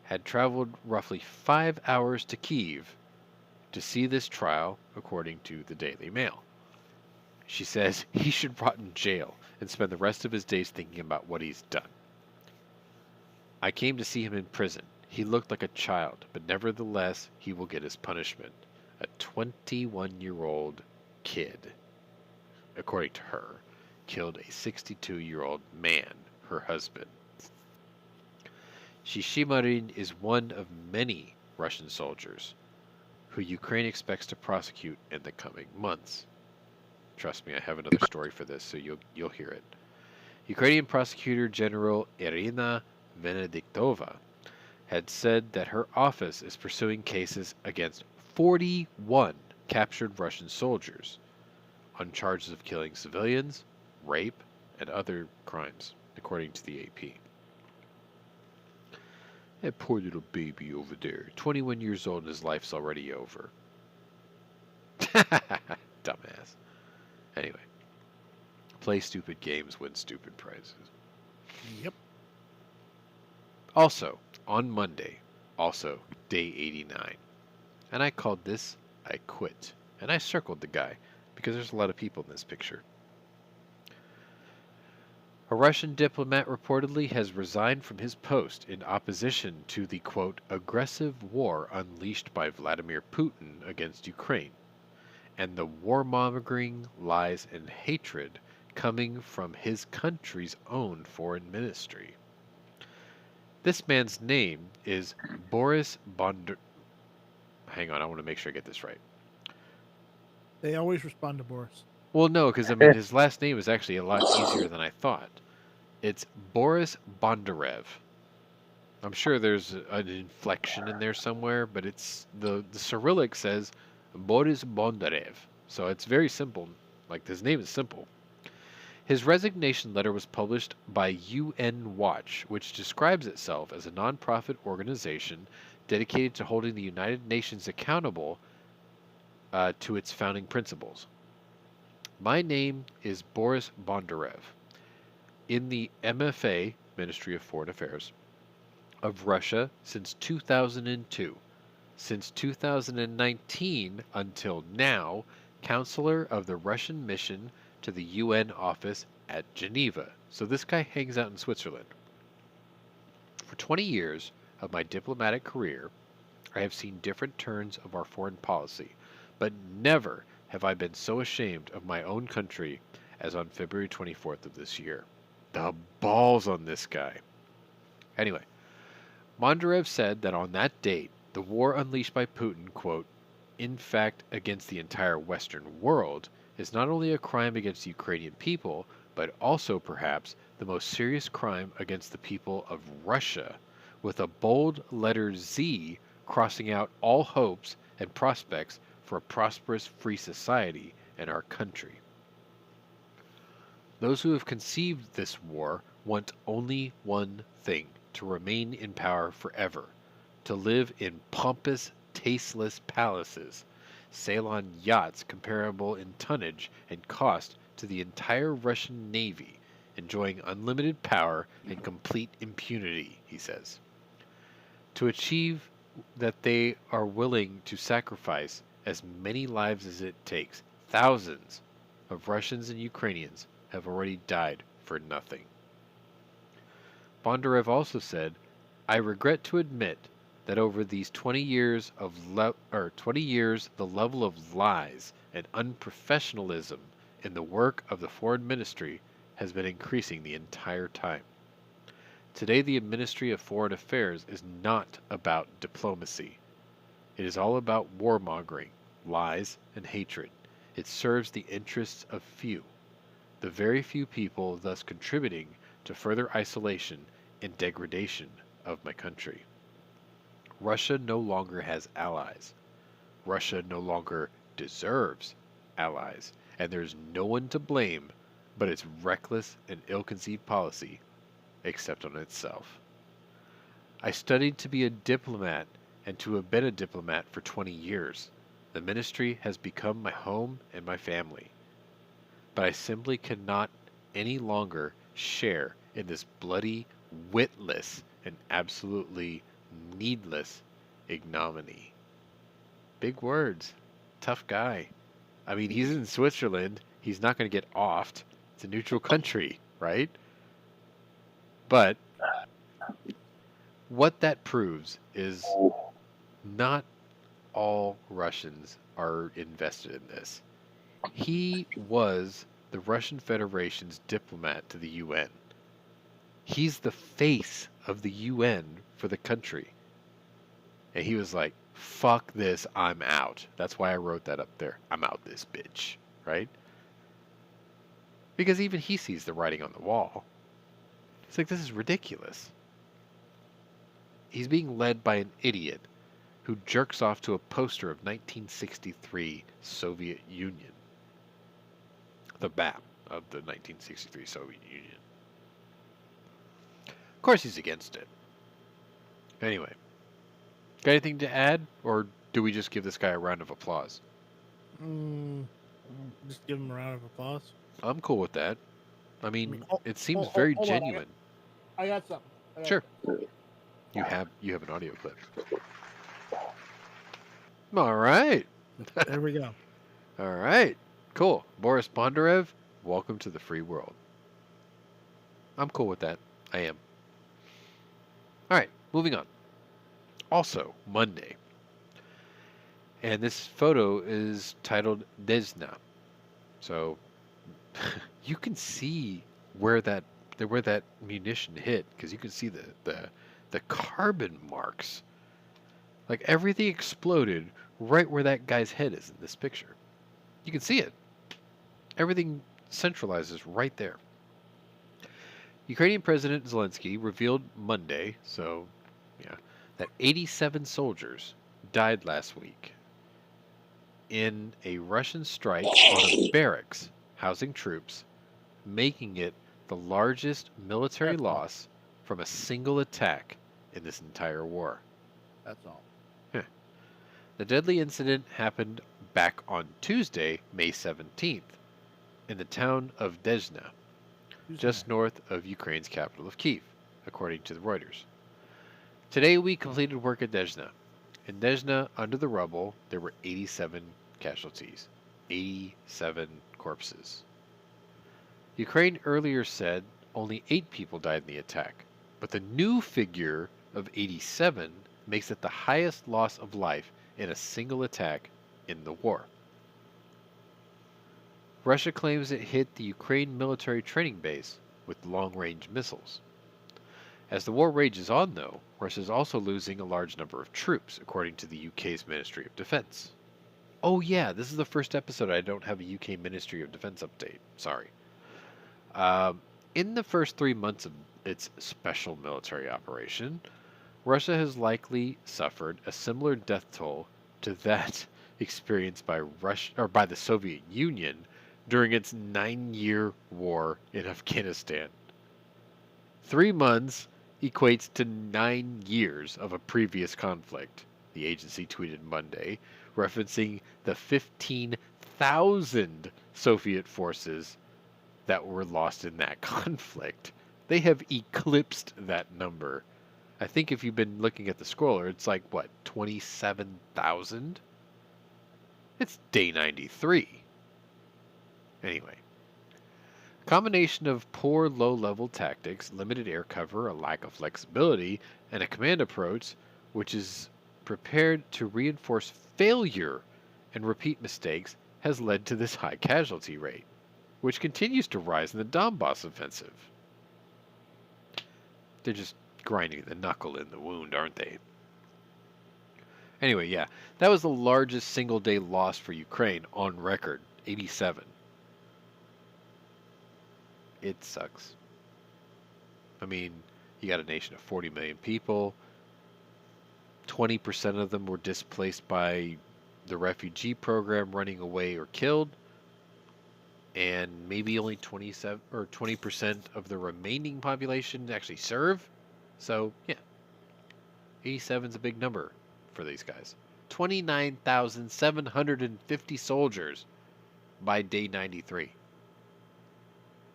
had traveled roughly 5 hours to Kyiv to see this trial, according to the Daily Mail. She says he should rot in jail and spend the rest of his days thinking about what he's done. "I came to see him in prison. He looked like a child, but nevertheless, he will get his punishment." A 21-year-old kid, according to her, killed a 62-year-old man, her husband. Shishimarin is one of many Russian soldiers who Ukraine expects to prosecute in the coming months. Trust me, I have another story for this, so you'll hear it. Ukrainian Prosecutor General Irina Venediktova had said that her office is pursuing cases against 41 captured Russian soldiers on charges of killing civilians, rape, and other crimes, according to the AP. That poor little baby over there, 21 years old and his life's already over. Dumbass. Anyway, play stupid games, win stupid prizes. Yep. Also, on Monday, also day 89. And I called this I quit. And I circled the guy because there's a lot of people in this picture. A Russian diplomat reportedly has resigned from his post in opposition to the, quote, aggressive war unleashed by Vladimir Putin against Ukraine, and the warmongering, lies, and hatred coming from his country's own foreign ministry. This man's name is Boris Bonder. Hang on, I want to make sure I get this right. They always respond to Boris. Well, no, because I mean his last name is actually a lot easier than I thought. It's Boris Bondarev. I'm sure there's an inflection in there somewhere, but it's the Cyrillic says Boris Bondarev. So it's very simple. Like his name is simple. His resignation letter was published by UN Watch, which describes itself as a nonprofit organization dedicated to holding the United Nations accountable to its founding principles. My name is Boris Bondarev. In the MFA, Ministry of Foreign Affairs, of Russia since 2002. Since 2019 until now, counselor of the Russian mission to the UN office at Geneva. So this guy hangs out in Switzerland. For 20 years of my diplomatic career, I have seen different turns of our foreign policy, but never have I been so ashamed of my own country as on February 24th of this year. The balls on this guy. Anyway, Bondarev said that on that date, the war unleashed by Putin, quote, in fact against the entire Western world, is not only a crime against the Ukrainian people, but also perhaps the most serious crime against the people of Russia, with a bold letter Z crossing out all hopes and prospects for a prosperous free society in our country. Those who have conceived this war want only one thing, to remain in power forever, to live in pompous, tasteless palaces, sail on yachts comparable in tonnage and cost to the entire Russian Navy, enjoying unlimited power and complete impunity, he says. To achieve that, they are willing to sacrifice as many lives as it takes. Thousands of Russians and Ukrainians have already died for nothing. Bondarev also said, I regret to admit that over these 20 years the level of lies and unprofessionalism in the work of the foreign ministry has been increasing the entire time. Today the Ministry of Foreign Affairs is not about diplomacy. It is all about warmongering, lies, and hatred. It serves the interests of few, the very few people thus contributing to further isolation and degradation of my country. Russia no longer has allies. Russia no longer deserves allies, and there's no one to blame but its reckless and ill-conceived policy, except on itself. I studied to be a diplomat and to have been a diplomat for 20 years. The ministry has become my home and my family. But I simply cannot any longer share in this bloody, witless, and absolutely needless ignominy. Big words. Tough guy. I mean, he's in Switzerland. He's not going to get offed. It's a neutral country, right? But what that proves is not all Russians are invested in this. He was the Russian Federation's diplomat to the UN. He's the face of the UN for the country. And he was like, fuck this, I'm out. That's why I wrote that up there. I'm out this bitch, right? Because even he sees the writing on the wall. He's like, this is ridiculous. He's being led by an idiot who jerks off to a poster of 1963 Soviet Union. The map of the 1963 Soviet Union. Of course he's against it. Anyway, got anything to add? Or do we just give this guy a round of applause? Just give him a round of applause. I'm cool with that. I mean, it seems hold very on, genuine. I got something. Sure. You have an audio clip. All right. There we go. All right. Cool. Boris Bondarev, welcome to the free world. I'm cool with that. I am. All right. Moving on. Also, Monday. And this photo is titled Desna. So you can see where that munition hit, because you can see the carbon marks. Like everything exploded right where that guy's head is in this picture. You can see it. Everything centralizes right there. Ukrainian President Zelensky revealed Monday, so yeah, that 87 soldiers died last week in a Russian strike on a barracks housing troops, making it the largest military loss from a single attack in this entire war. That's all. The deadly incident happened back on Tuesday, May 17th, in the town of Desna, just north of Ukraine's capital of Kyiv, according to the Reuters. Today we completed work at Desna. In Desna, under the rubble, there were 87 casualties, 87 corpses. Ukraine earlier said only 8 people died in the attack, but the new figure of 87 makes it the highest loss of life in a single attack in the war. Russia claims it hit the Ukraine military training base with long-range missiles. As the war rages on, though, Russia is also losing a large number of troops, according to the UK's Ministry of Defense. Oh yeah, this is the first episode I don't have a UK Ministry of Defense update. Sorry. In the first 3 months of its special military operation, Russia has likely suffered a similar death toll to that experienced by by the Soviet Union during its 9-year war in Afghanistan. 3 months equates to 9 years of a previous conflict, the agency tweeted Monday, referencing the 15,000 Soviet forces that were lost in that conflict. They have eclipsed that number. I think if you've been looking at the scroller, it's like, what, 27,000? It's day 93. Anyway. Combination of poor low-level tactics, limited air cover, a lack of flexibility, and a command approach which is prepared to reinforce failure and repeat mistakes has led to this high casualty rate, which continues to rise in the Donbass offensive. They're just grinding the knuckle in the wound, aren't they? Anyway, yeah, that was the largest single-day loss for Ukraine on record, 87. It sucks. I mean, you got a nation of 40 million people. 20% of them were displaced by the refugee program, running away or killed. And maybe only 27 or 20% of the remaining population actually serve. So, yeah. 87 is a big number for these guys. 29,750 soldiers by day 93.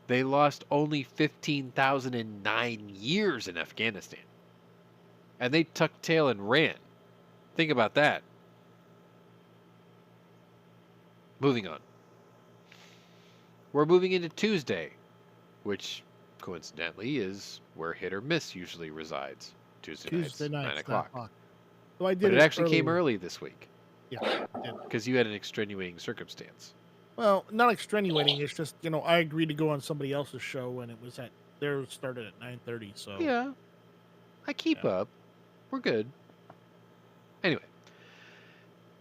They lost only 15,000 in 9 years in Afghanistan. And they tucked tail and ran. Think about that. Moving on. We're moving into Tuesday, which coincidentally is where Hit or Miss usually resides. Tuesday nights, 9 o'clock. So I did But it actually came early this week. Yeah, I did. Because you had an extenuating circumstance. Well, not extenuating. It's just, I agreed to go on somebody else's show, and it was theirs started at 9:30. So Yeah. I keep up. We're good. Anyway,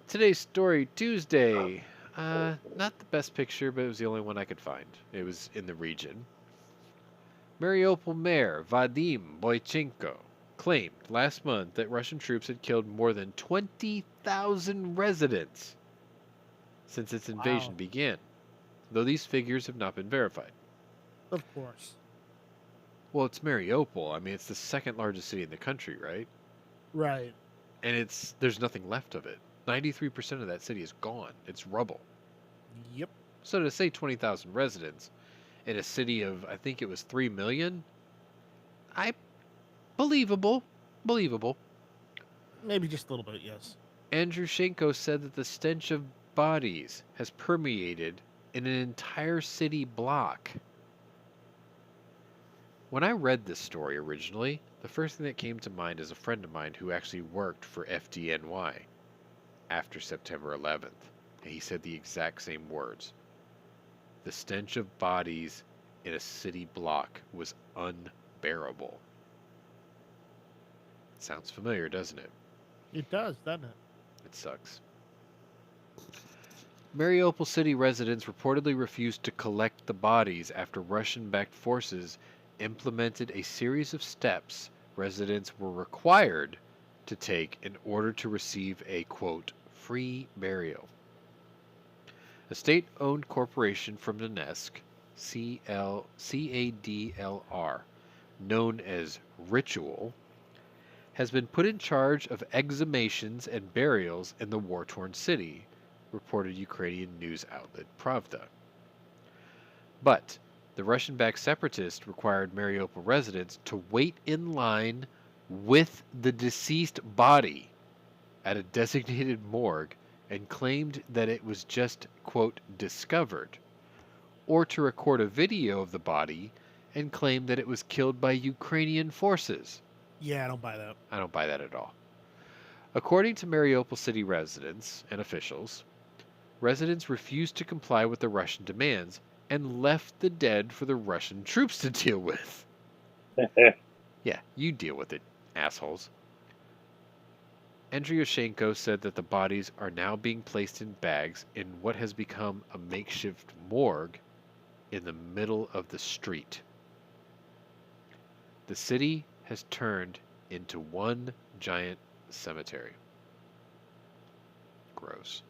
today's story, Tuesday. Not the best picture, but it was the only one I could find. It was in the region. Mariupol Mayor Vadim Boychenko claimed last month that Russian troops had killed more than 20,000 residents since its invasion Wow. began, though these figures have not been verified. Of course. Well, it's Mariupol. I mean, it's the second largest city in the country, right? Right. And there's nothing left of it. 93% of that city is gone. It's rubble. Yep. So to say 20,000 residents in a city of, I think it was 3 million, believable. Maybe just a little bit, yes. Andrushenko said that the stench of bodies has permeated in an entire city block. When I read this story originally, the first thing that came to mind is a friend of mine who actually worked for FDNY after September 11th, and he said the exact same words. The stench of bodies in a city block was unbearable. Sounds familiar, doesn't it? It does, doesn't it? It sucks. Mariupol city residents reportedly refused to collect the bodies after Russian-backed forces implemented a series of steps residents were required to take in order to receive a, quote, free burial. A state-owned corporation from Donetsk, CADLR, known as Ritual, has been put in charge of exhumations and burials in the war-torn city, reported Ukrainian news outlet Pravda. But the Russian-backed separatists required Mariupol residents to wait in line with the deceased body at a designated morgue and claimed that it was just, quote, discovered, or to record a video of the body and claim that it was killed by Ukrainian forces. Yeah, I don't buy that. I don't buy that at all. According to Mariupol city residents and officials, residents refused to comply with the Russian demands and left the dead for the Russian troops to deal with. Yeah, you deal with it, assholes. Andrushenko said that the bodies are now being placed in bags in what has become a makeshift morgue in the middle of the street. The city has turned into one giant cemetery. Gross.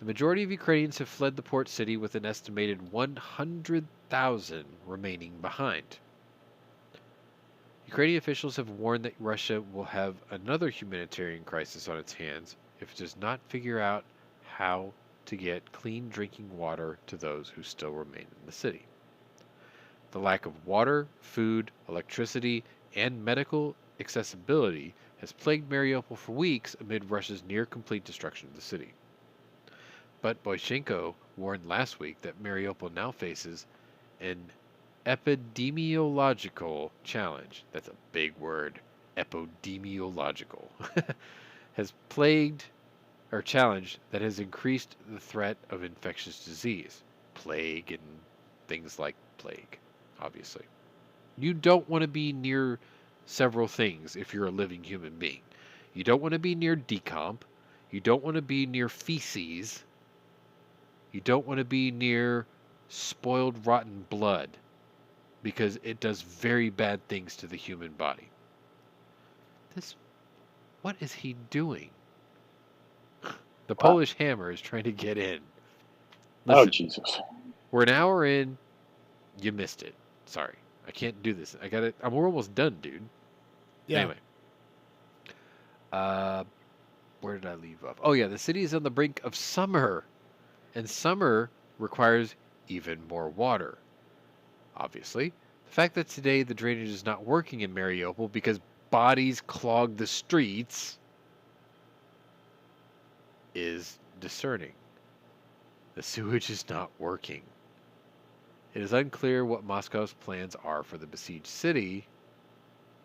The majority of Ukrainians have fled the port city with an estimated 100,000 remaining behind. Ukrainian officials have warned that Russia will have another humanitarian crisis on its hands if it does not figure out how to get clean drinking water to those who still remain in the city. The lack of water, food, electricity, and medical accessibility has plagued Mariupol for weeks amid Russia's near-complete destruction of the city. But Boychenko warned last week that Mariupol now faces an epidemiological challenge. That's a big word. Epidemiological. Has plagued or challenge that has increased the threat of infectious disease. Plague and things like plague, obviously. You don't want to be near several things if you're a living human being. You don't want to be near decomp. You don't want to be near feces. You don't want to be near spoiled, rotten blood, because it does very bad things to the human body. What is he doing? The Polish hammer is trying to get in. Listen, Oh, Jesus. we're an hour in. You missed it. Sorry. I can't do this. We're almost done, dude. Yeah. Anyway. Where did I leave off? Oh, yeah. The city is on the brink of summer. And summer requires even more water. Obviously. The fact that today the drainage is not working in Mariupol because bodies clog the streets is discerning. The sewage is not working. It is unclear what Moscow's plans are for the besieged city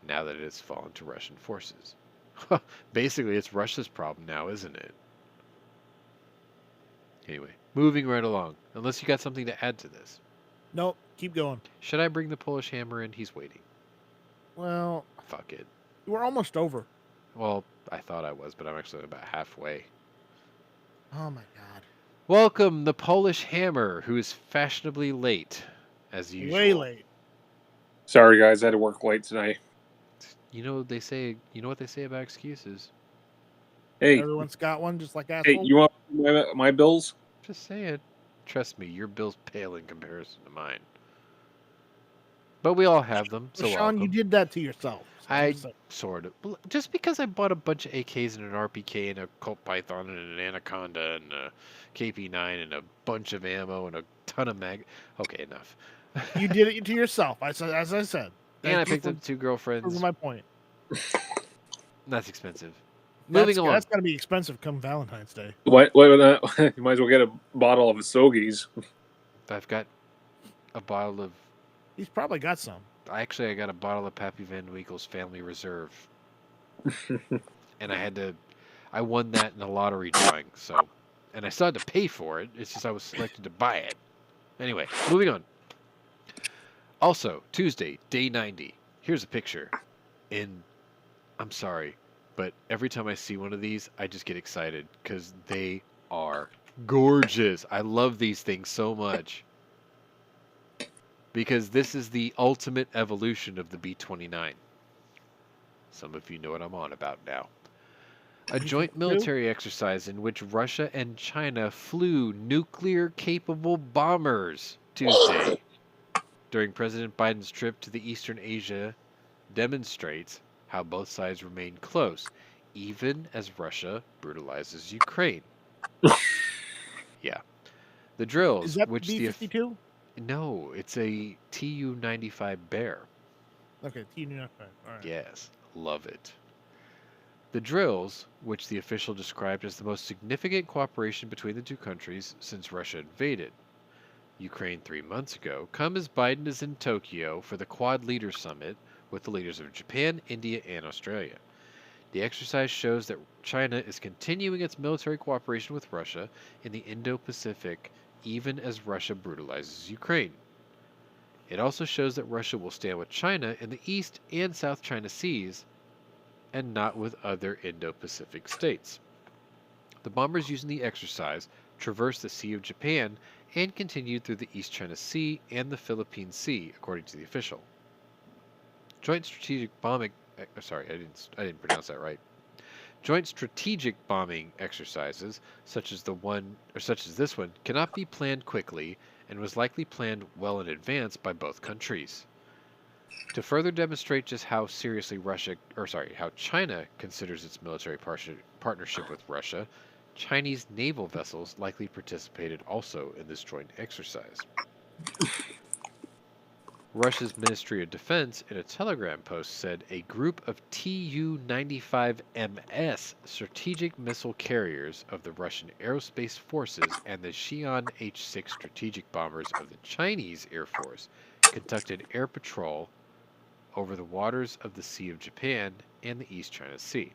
now that it has fallen to Russian forces. Basically, it's Russia's problem now, isn't it? Anyway, moving right along. Unless you got something to add to this. Nope, keep going. Should I bring the Polish hammer in? He's waiting. Well, Fuck it. we're almost over. Well, I thought I was, but I'm actually about halfway. Oh my god. Welcome, the Polish Hammer, who is fashionably late, as Way usual. late. Sorry, guys. I had to work late tonight. You know they say. You know what they say about excuses. Hey, Everyone's got one, just like hey, asshole. you want my bills? Just saying. Trust me, your bill's pale in comparison to mine. But we all have them, Well, so Sean, you welcome. did that to yourself. So I'm I just saying. sort of. Just because I bought a bunch of AKs and an RPK and a Colt Python and an Anaconda and a KP9 and a bunch of ammo and a ton of mag. Okay, enough. You did it to yourself. As I said. And I Thank you picked for up 2 proving girlfriends. my point. That's expensive. Moving on. That's got to be expensive come Valentine's Day. What? You might as well get a bottle of Sogies. I've got a bottle of. He's probably got some. I got a bottle of Pappy Van Winkle's Family Reserve. And I won that in a lottery drawing, so. And I still had to pay for it. It's just I was selected to buy it. Anyway, moving on. Also, Tuesday, day 90. Here's a picture. I'm sorry, but every time I see one of these, I just get excited because they are gorgeous. I love these things so much. Because this is the ultimate evolution of the B-29. Some of you know what I'm on about now. A joint military exercise in which Russia and China flew nuclear-capable bombers Tuesday during President Biden's trip to the Eastern Asia demonstrates how both sides remain close, even as Russia brutalizes Ukraine. Yeah. The drills, Is that which B-52? No, it's a Tu-95 Bear. Okay, Tu-95. All right. Yes, love it. The drills, which the official described as the most significant cooperation between the two countries since Russia invaded Ukraine 3 months ago, come as Biden is in Tokyo for the Quad Leaders Summit with the leaders of Japan, India, and Australia. The exercise shows that China is continuing its military cooperation with Russia in the Indo-Pacific even as Russia brutalizes Ukraine. It also shows that Russia will stand with China in the East and South China Seas and not with other Indo-Pacific states. The bombers used in the exercise traversed the Sea of Japan and continued through the East China Sea and the Philippine Sea, according to the official. Joint strategic bombing. Sorry, I didn't pronounce that right. Joint strategic bombing exercises, such as this one, cannot be planned quickly and was likely planned well in advance by both countries. To further demonstrate just how seriously how China considers its military partnership with Russia, Chinese naval vessels likely participated also in this joint exercise. Russia's Ministry of Defense, in a telegram post, said a group of Tu-95MS strategic missile carriers of the Russian Aerospace Forces and the Xi'an H-6 strategic bombers of the Chinese Air Force conducted air patrol over the waters of the Sea of Japan and the East China Sea.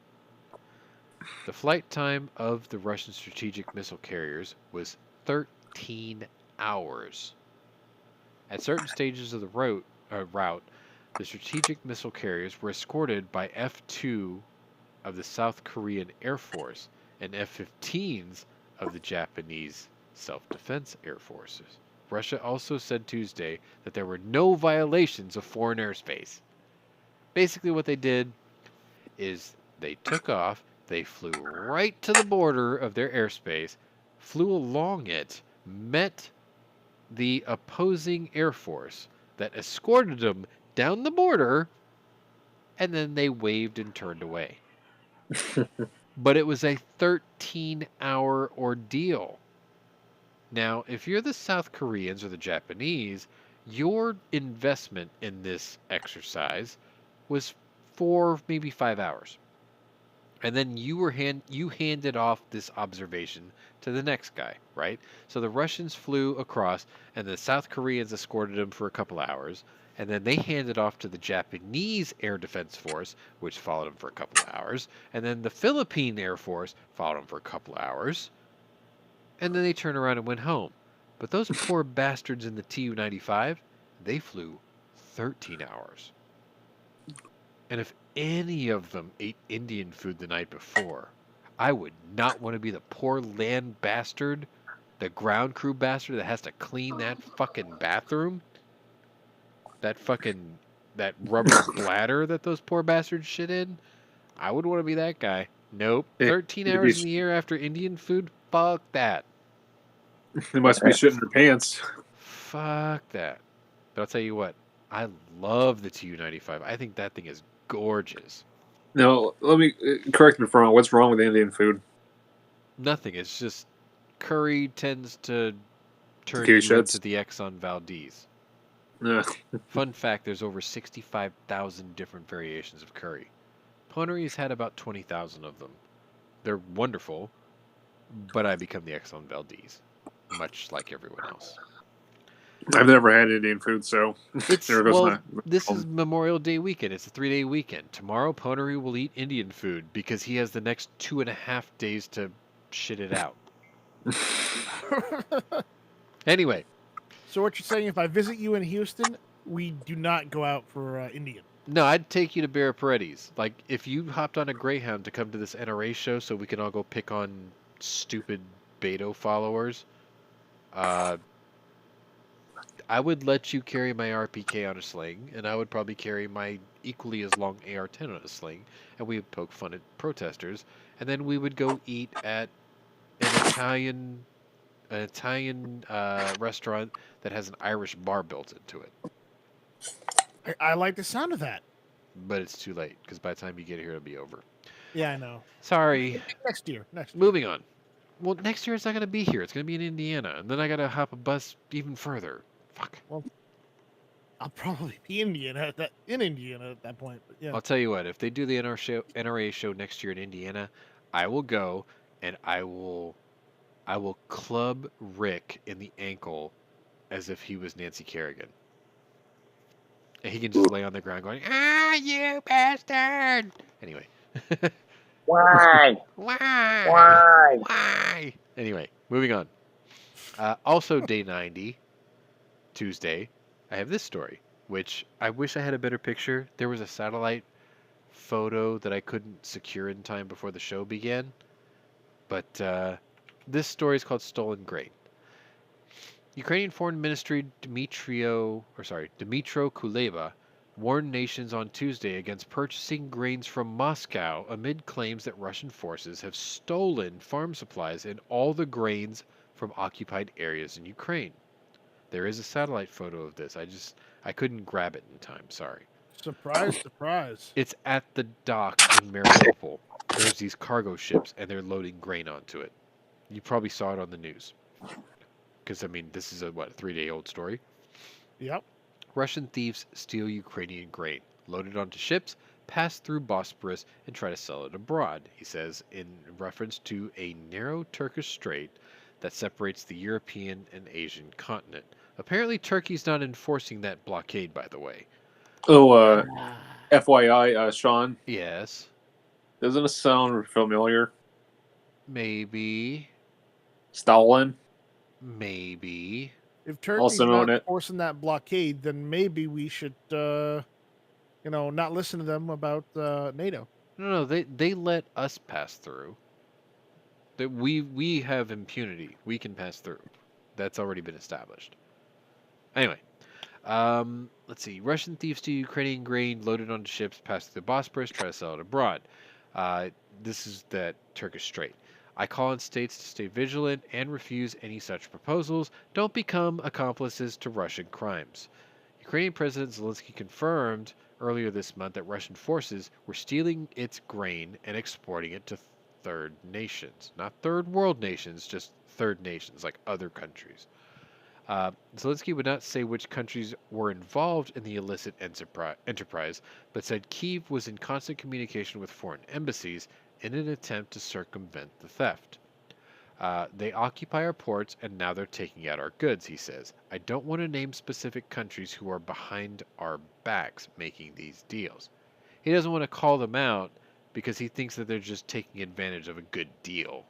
The flight time of the Russian strategic missile carriers was 13 hours. At certain stages of the route, the strategic missile carriers were escorted by F-2 of the South Korean Air Force and F-15s of the Japanese Self-Defense Air Forces. Russia also said Tuesday that there were no violations of foreign airspace. Basically what they did is they took off, they flew right to the border of their airspace, flew along it, met the opposing Air Force that escorted them down the border, and then they waved and turned away. But it was a 13-hour ordeal. Now, if you're the South Koreans or the Japanese, your investment in this exercise was 4, maybe 5 hours. And then you handed off this observation to the next guy, right? So the Russians flew across, and the South Koreans escorted them for a couple hours, and then they handed off to the Japanese Air Defense Force, which followed them for a couple of hours, and then the Philippine Air Force followed them for a couple of hours, and then they turned around and went home. But those poor bastards in the Tu-95, they flew 13 hours. And if any of them ate Indian food the night before, I would not want to be the poor land bastard, the ground crew bastard that has to clean that fucking bathroom. That rubber bladder that those poor bastards shit in. I would want to be that guy. Nope. It, 13 it'd be, hours in the year after Indian food? Fuck that. they must be shitting their pants. Fuck that. But I'll tell you what, I love the Tu-95. I think that thing is gorgeous. No, let me correct me if I'm wrong. What's wrong with Indian food? Nothing. It's just curry tends to turn Tequila you into shits. the Exxon Valdez. Yeah. Fun fact, there's over 65,000 different variations of curry. Pwnery's had about 20,000 of them. They're wonderful, but I become the Exxon Valdez, much like everyone else. I've never had Indian food, so It's there goes well, my. this is Memorial Day weekend. It's a 3-day weekend. Tomorrow, Pwnery will eat Indian food because he has the next 2.5 days to shit it out. Anyway, So what you're saying? If I visit you in Houston, we do not go out for Indian. no, I'd take you to Bear Paredes. Like, if you hopped on a Greyhound to come to this NRA show so we can all go pick on stupid Beto followers, I would let you carry my RPK on a sling, and I would probably carry my equally as long AR-10 on a sling, and we would poke fun at protesters, and then we would go eat at an Italian restaurant that has an Irish bar built into it. I like the sound of that. But it's too late, because by the time you get here, it'll be over. Yeah, I know. Sorry. Next year. Moving on. Well, next year it's not going to be here. It's going to be in Indiana, and then I got to hop a bus even further. Fuck. Well, I'll probably be in Indiana at that point. But yeah. I'll tell you what. If they do the NRA show next year in Indiana, I will go, and I will club Rick in the ankle as if he was Nancy Kerrigan. And he can just lay on the ground going, "Ah, you bastard!" Anyway. Why? Why? Why? Why? Anyway, moving on. Also, day 90, Tuesday, I have this story, which I wish I had a better picture. There was a satellite photo that I couldn't secure in time before the show began. But this story is called Stolen Grain. Ukrainian Foreign Ministry Dmytro Kuleba warned nations on Tuesday against purchasing grains from Moscow amid claims that Russian forces have stolen farm supplies and all the grains from occupied areas in Ukraine. There is a satellite photo of this. I couldn't grab it in time, sorry. Surprise, surprise. It's at the dock in Mariupol. There's these cargo ships and they're loading grain onto it. You probably saw it on the news. Because, I mean, this is a 3-day-old story. Yep. Russian thieves steal Ukrainian grain, load it onto ships, pass through Bosporus, and try to sell it abroad, he says, in reference to a narrow Turkish strait that separates the European and Asian continent. Apparently, Turkey's not enforcing that blockade, by the way. Oh, FYI, Sean, Yes. doesn't it sound familiar? Maybe. Stalin? Maybe. If Turkey's Also known not it- forcing that blockade, then maybe we should, not listen to them about NATO. No, they let us pass through. That we have impunity. We can pass through. That's already been established. Anyway, let's see. Russian thieves steal Ukrainian grain, loaded onto ships, pass through the Bosporus, try to sell it abroad. This is that Turkish strait. I call on states to stay vigilant and refuse any such proposals. Don't become accomplices to Russian crimes. Ukrainian President Zelensky confirmed earlier this month that Russian forces were stealing its grain and exporting it to third nations. Not third world nations, just third nations, like other countries. Zelensky would not say which countries were involved in the illicit enterprise, but said Kyiv was in constant communication with foreign embassies in an attempt to circumvent the theft. They occupy our ports, and now they're taking out our goods, he says. I don't want to name specific countries who are behind our backs making these deals. He doesn't want to call them out because he thinks that they're just taking advantage of a good deal.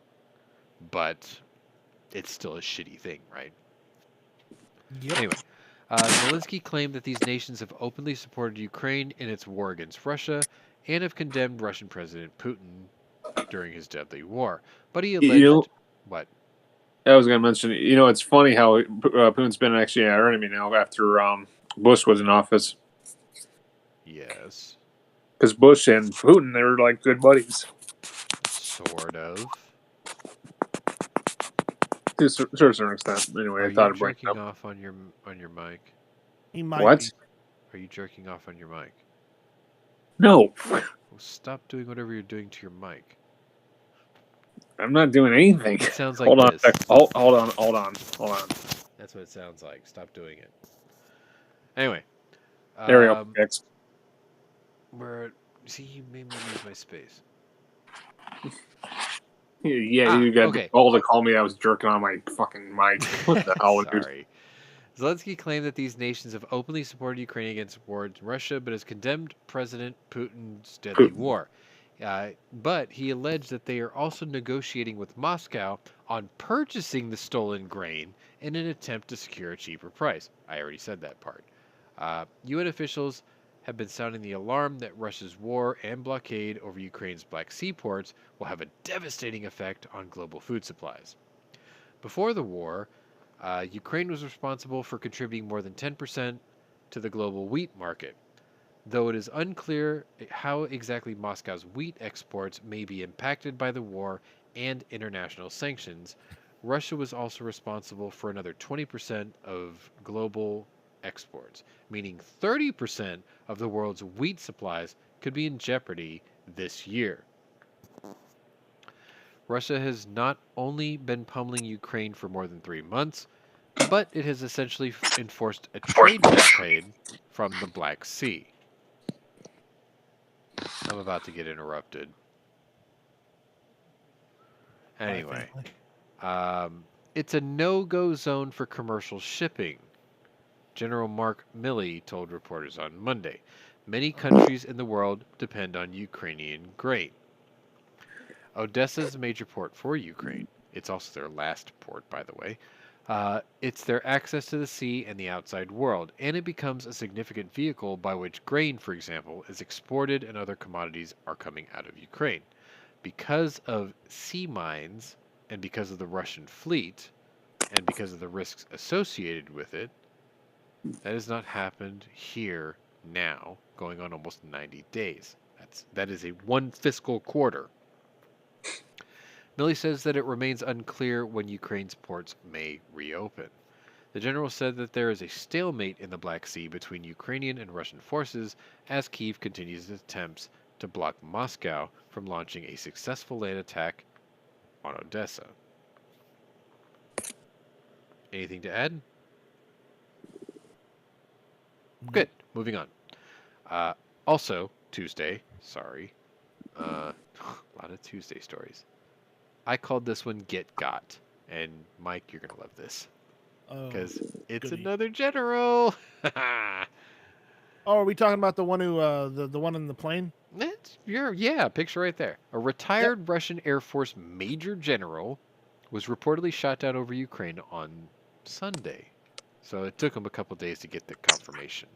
But it's still a shitty thing, right? Yep. Anyway, Zelensky claimed that these nations have openly supported Ukraine in its war against Russia and have condemned Russian President Putin during his deadly war. But he You know, alleged what? I was going to mention. It's funny how Putin's been actually our enemy now after Bush was in office, Yes, because Bush and Putin, they were like good buddies sort of. to a certain extent. Anyway, Are I you thought I'd bring it jerking up. off on your mic? He might What? be. Are you jerking off on your mic? No, Well, stop doing whatever you're doing to your mic. I'm not doing anything. It sounds like Hold on, this. hold on. That's what it sounds like. Stop doing it. Anyway, There we go. Fixed. where see you made me lose my space. Yeah, you got okay. all to call me. I was jerking on my fucking mic. What the hell, dude? Sorry. Zelensky claimed that these nations have openly supported Ukraine against war in Russia, but has condemned President Putin's deadly Putin. war. But he alleged that they are also negotiating with Moscow on purchasing the stolen grain in an attempt to secure a cheaper price. I already said that part. UN officials have been sounding the alarm that Russia's war and blockade over Ukraine's Black Sea ports will have a devastating effect on global food supplies. Before the war, Ukraine was responsible for contributing more than 10% to the global wheat market. Though it is unclear how exactly Moscow's wheat exports may be impacted by the war and international sanctions, Russia was also responsible for another 20% of global exports, meaning 30% of the world's wheat supplies could be in jeopardy this year. Russia has not only been pummeling Ukraine for more than 3 months, but it has essentially enforced a trade blockade from the Black Sea. I'm about to get interrupted. Anyway, it's a no-go zone for commercial shipping. General Mark Milley told reporters on Monday. Many countries in the world depend on Ukrainian grain. Odessa is a major port for Ukraine. It's also their last port, by the way. It's their access to the sea and the outside world, and it becomes a significant vehicle by which grain, for example, is exported and other commodities are coming out of Ukraine. Because of sea mines, and because of the Russian fleet, and because of the risks associated with it, that has not happened here now, going on almost 90 days. That is a one fiscal quarter. Milley says that it remains unclear when Ukraine's ports may reopen. The general said that there is a stalemate in the Black Sea between Ukrainian and Russian forces as Kyiv continues its attempts to block Moscow from launching a successful land attack on Odessa. Anything to add? Good. Moving on. Also, Tuesday. Sorry. A lot of Tuesday stories. I called this one Get Got. And Mike, you're going to love this. Because it's goody. another general. Oh, are we talking about the one who the one in the plane? Picture right there. A retired Russian Air Force Major General was reportedly shot down over Ukraine on Sunday. So it took him a couple days to get the confirmation.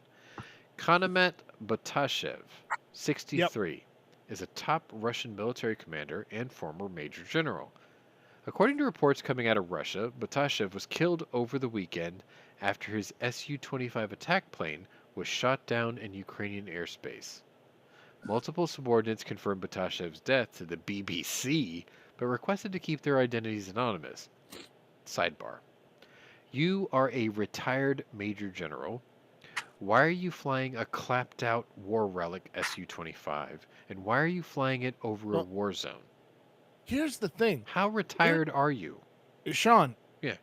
Konomet Batashev, 63, is a top Russian military commander and former Major General. According to reports coming out of Russia, Batashev was killed over the weekend after his Su-25 attack plane was shot down in Ukrainian airspace. Multiple subordinates confirmed Batashev's death to the BBC, but requested to keep their identities anonymous. Sidebar. You are a retired Major General. Why are you flying a clapped-out war relic Su-25, and why are you flying it over a war zone? Here's the thing. How retired are you? Sean. Yeah.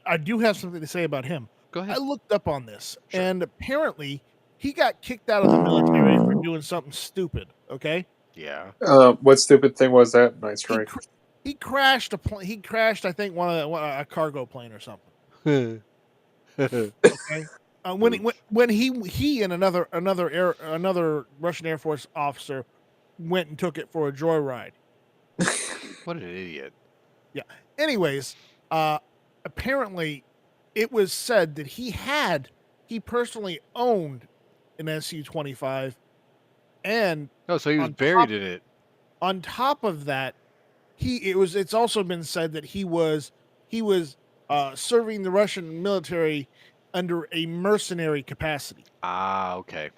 I do have something to say about him. Go ahead. I looked up on this, Sure. and apparently he got kicked out of the military for doing something stupid. Okay. Yeah. What stupid thing was that? Nice try. He crashed a plane. He crashed, I think, a cargo plane or something. Okay. When he and another Russian Air Force officer went and took it for a joyride. What an idiot. Yeah. Anyways, apparently it was said that he had he personally owned an Su-25, and Oh, so he was on buried top in it. on top of that, it's also been said that he was serving the Russian military under a mercenary capacity Ah, okay.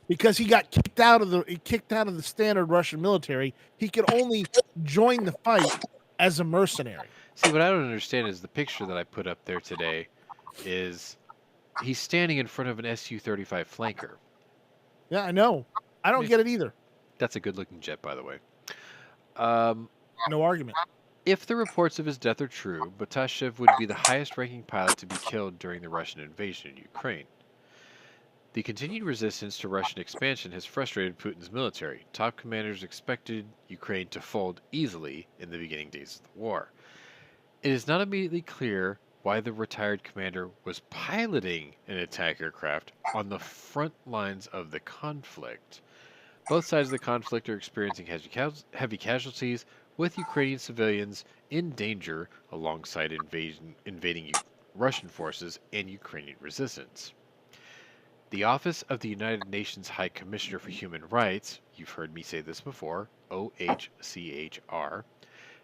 because he got kicked out of the standard Russian military. He could only join the fight as a mercenary. See, what I don't understand is the picture that I put up there today is he's standing in front of an Su-35 flanker. Yeah, I know. I don't Yeah. get it either. That's a good-looking jet, by the way. Um, No argument. if the reports of his death are true, Batashev would be the highest-ranking pilot to be killed during the Russian invasion in Ukraine. The continued resistance to Russian expansion has frustrated Putin's military. Top commanders expected Ukraine to fold easily in the beginning days of the war. It is not immediately clear why the retired commander was piloting an attack aircraft on the front lines of the conflict. Both sides of the conflict are experiencing heavy casualties, with Ukrainian civilians in danger alongside invading Russian forces and Ukrainian resistance. The Office of the United Nations High Commissioner for Human Rights, you've heard me say this before, OHCHR,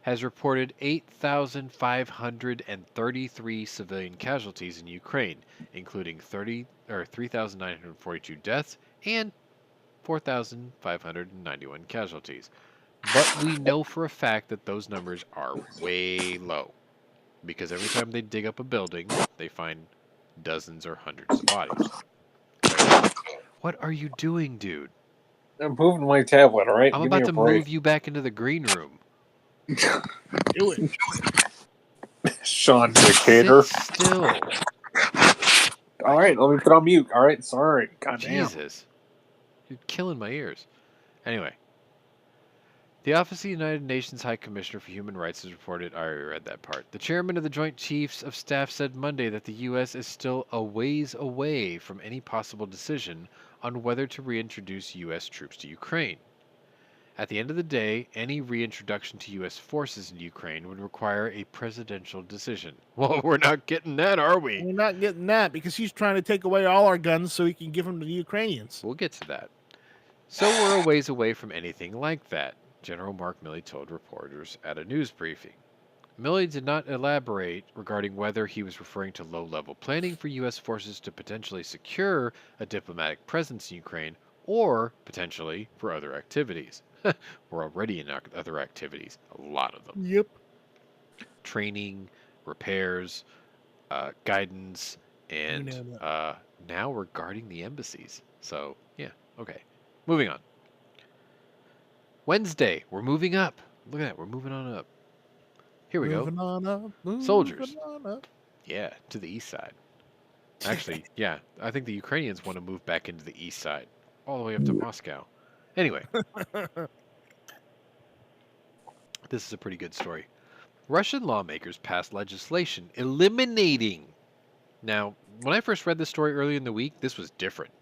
has reported 8,533 civilian casualties in Ukraine, including 3,942 deaths and 4,591 casualties. But we know for a fact that those numbers are way low, because every time they dig up a building, they find dozens or hundreds of bodies. What are you doing, dude? I'm moving my tablet, all right? I'm Give me about a to break. move you back into the green room. Do it. Sean, dictator. Sit still. All right, let me put on mute. All right, sorry. Goddamn. Jesus. You're killing my ears. Anyway. The Office of the United Nations High Commissioner for Human Rights has reported, I already read that part. The chairman of the Joint Chiefs of Staff said Monday that the U.S. is still a ways away from any possible decision on whether to reintroduce U.S. troops to Ukraine. At the end of the day, any reintroduction to U.S. forces in Ukraine would require a presidential decision. Well, we're not getting that, are we? We're not getting that because he's trying to take away all our guns so he can give them to the Ukrainians. We'll get to that. So we're a ways away from anything like that, General Mark Milley told reporters at a news briefing. Milley did not elaborate regarding whether he was referring to low-level planning for U.S. forces to potentially secure a diplomatic presence in Ukraine or potentially for other activities. We're already in other activities, a lot of them. Yep. Training, repairs, guidance, and now we're guarding the embassies. So, yeah, okay. Moving on. Wednesday, we're moving up. Look at that, we're moving on up. Here we Moving go. on up, moving Soldiers. on up. Yeah, to the east side. Actually, yeah, I think the Ukrainians want to move back into the east side, all the way up to Moscow. Anyway, this is a pretty good story. Russian lawmakers passed legislation eliminating. Now, when I first read this story earlier in the week, this was different.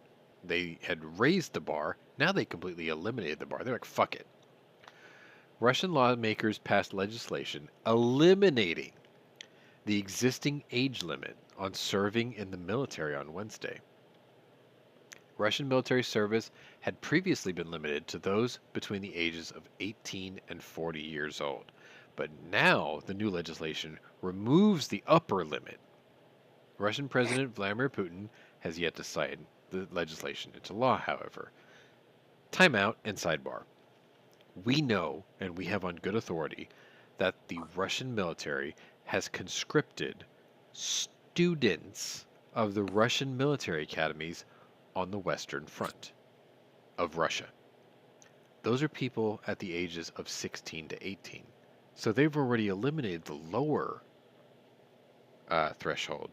They had raised the bar. Now they completely eliminated the bar. They're like, fuck it. Russian lawmakers passed legislation eliminating the existing age limit on serving in the military on Wednesday. Russian military service had previously been limited to those between the ages of 18 and 40 years old, but now the new legislation removes the upper limit. Russian President Vladimir Putin has yet to sign the legislation into law, however. Timeout and sidebar. We know, and we have on good authority, that the Russian military has conscripted students of the Russian military academies on the Western Front of Russia. Those are people at the ages of 16 to 18. So they've already eliminated the lower threshold.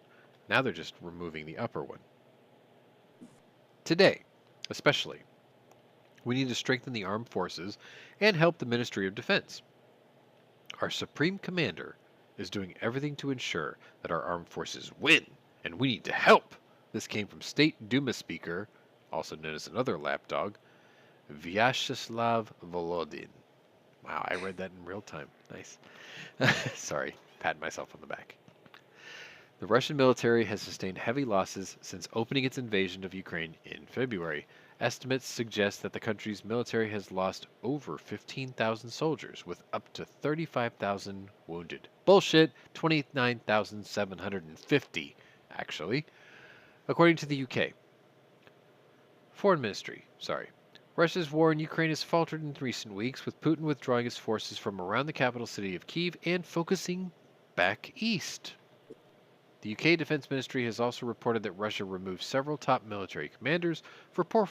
Now they're just removing the upper one. Today, especially, we need to strengthen the armed forces and help the Ministry of Defense. Our Supreme Commander is doing everything to ensure that our armed forces win, and we need to help. This came from State Duma Speaker, also known as another lapdog, Vyacheslav Volodin. Wow, I read that in real time. Nice. Sorry, patting myself on the back. The Russian military has sustained heavy losses since opening its invasion of Ukraine in February. Estimates suggest that the country's military has lost over 15,000 soldiers, with up to 35,000 wounded. Bullshit, 29,750, actually. According to the UK. Foreign Ministry, sorry. Russia's war in Ukraine has faltered in recent weeks, with Putin withdrawing his forces from around the capital city of Kyiv and focusing back east. The UK Defense Ministry has also reported that Russia removed several top military commanders for poor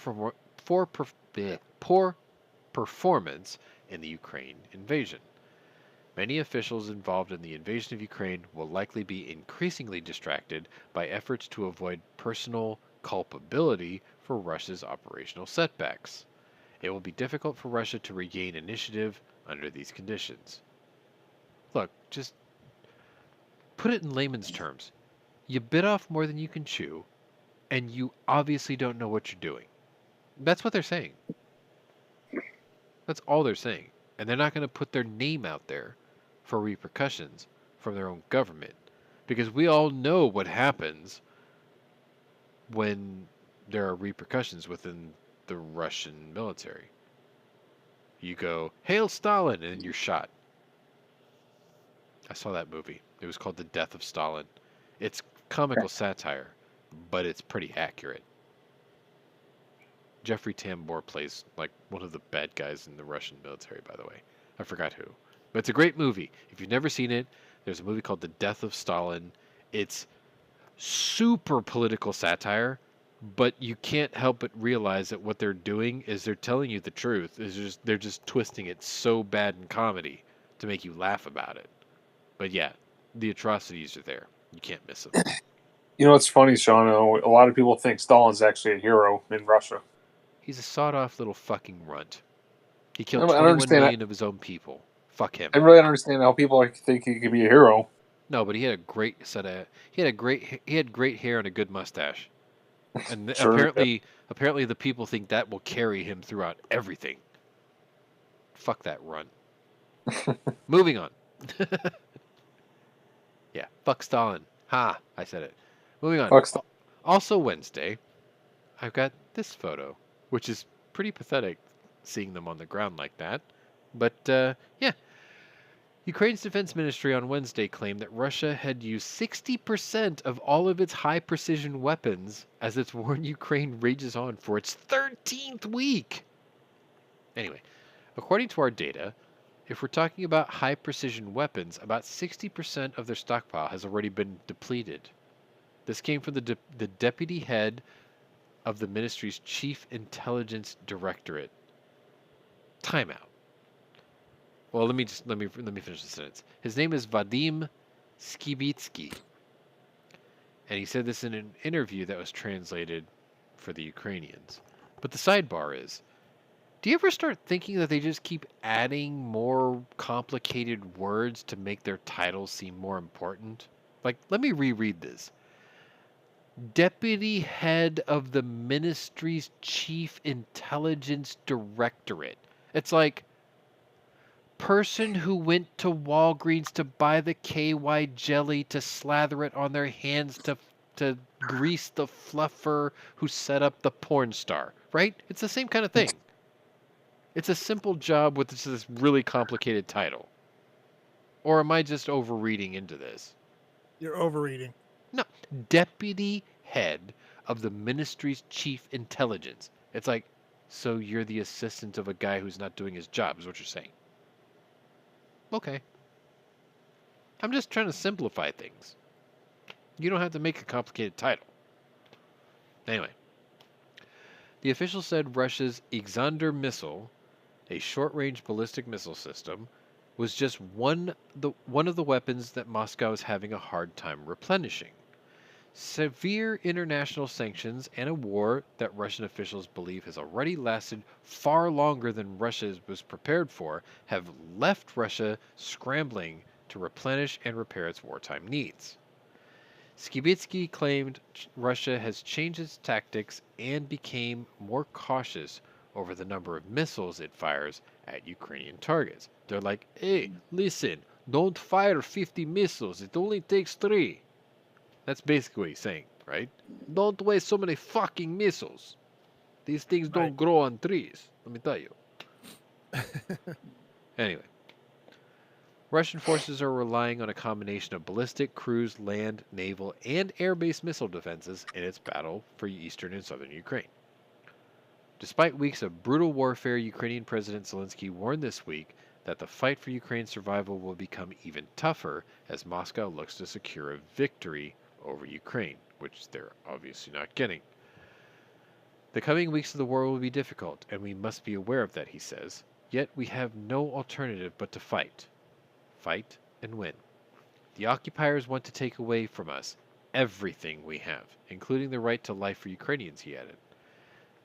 performance in the Ukraine invasion. Many officials involved in the invasion of Ukraine will likely be increasingly distracted by efforts to avoid personal culpability for Russia's operational setbacks. It will be difficult for Russia to regain initiative under these conditions. Look, just put it in layman's terms. You bit off more than you can chew, and you obviously don't know what you're doing. That's what they're saying. That's all they're saying. And they're not going to put their name out there for repercussions from their own government. Because we all know what happens when there are repercussions within the Russian military. You go, "Hail Stalin," and then you're shot. I saw that movie. It was called The Death of Stalin. It's comical satire, but it's pretty accurate. Jeffrey Tambor plays like one of the bad guys in the Russian military, by the way. I forgot who. But it's a great movie. If you've never seen it, there's a movie called The Death of Stalin. It's super political satire, but you can't help but realize that what they're doing is they're telling you the truth. They're just twisting it so bad in comedy to make you laugh about it. But yeah, the atrocities are there. You can't miss them. You know, it's funny, Sean. A lot of people think Stalin's actually a hero in Russia. He's a sawed-off little fucking runt. He I killed don't 21 understand. million of his own people. Fuck him. I really don't understand how people think he could be a hero. No, but he had a great set of he had great hair and a good mustache. And Sure. apparently the people think that will carry him throughout everything. Fuck that runt. Moving on. Yeah, fuck Stalin. Ha, I said it. Moving on. Fuck Stalin. Also Wednesday, I've got this photo, which is pretty pathetic seeing them on the ground like that. But yeah, Ukraine's defense ministry on Wednesday claimed that Russia had used 60% of all of its high-precision weapons as its war in Ukraine rages on for its 13th week. Anyway, according to our data, if we're talking about high-precision weapons, about 60% of their stockpile has already been depleted. This came from the deputy head of the ministry's chief intelligence directorate. Timeout. Well, let me finish the sentence. His name is Vadim Skibitsky, and he said this in an interview that was translated for the Ukrainians. But the sidebar is, do you ever start thinking that they just keep adding more complicated words to make their titles seem more important? Like, let me reread this. Deputy head of the ministry's chief intelligence directorate. It's like person who went to Walgreens to buy the KY jelly to slather it on their hands to grease the fluffer who set up the porn star, right? It's the same kind of thing. It's a simple job with this really complicated title. Or am I just overreading into this? You're overeating. No, deputy head of the ministry's chief intelligence. It's like, so you're the assistant of a guy who's not doing his job, is what you're saying. Okay. I'm just trying to simplify things. You don't have to make a complicated title. Anyway. The official said Russia's Iskander missile, a short-range ballistic missile system, was just one of the weapons that Moscow is having a hard time replenishing. Severe international sanctions and a war that Russian officials believe has already lasted far longer than Russia was prepared for have left Russia scrambling to replenish and repair its wartime needs. Skibitsky claimed Russia has changed its tactics and became more cautious over the number of missiles it fires at Ukrainian targets. They're like, hey, listen, don't fire 50 missiles. It only takes 3. That's basically what he's saying, right? Don't waste so many fucking missiles. These things Right. don't grow on trees, let me tell you. Anyway, Russian forces are relying on a combination of ballistic, cruise, land, naval, and air-based missile defenses in its battle for eastern and southern Ukraine. Despite weeks of brutal warfare, Ukrainian President Zelensky warned this week that the fight for Ukraine's survival will become even tougher as Moscow looks to secure a victory over Ukraine, which they're obviously not getting. The coming weeks of the war will be difficult, and we must be aware of that, he says. Yet we have no alternative but to fight. Fight and win. The occupiers want to take away from us everything we have, including the right to life for Ukrainians, he added.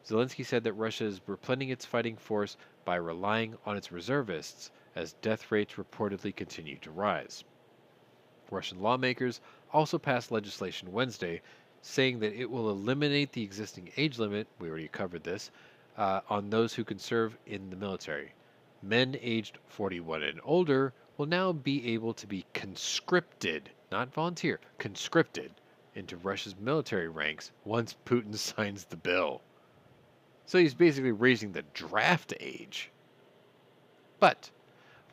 Zelensky said that Russia is replenishing its fighting force by relying on its reservists as death rates reportedly continue to rise. Russian lawmakers also passed legislation Wednesday saying that it will eliminate the existing age limit, we already covered this, on those who can serve in the military. Men aged 41 and older will now be able to be conscripted, not volunteer, conscripted into Russia's military ranks once Putin signs the bill. So he's basically raising the draft age. But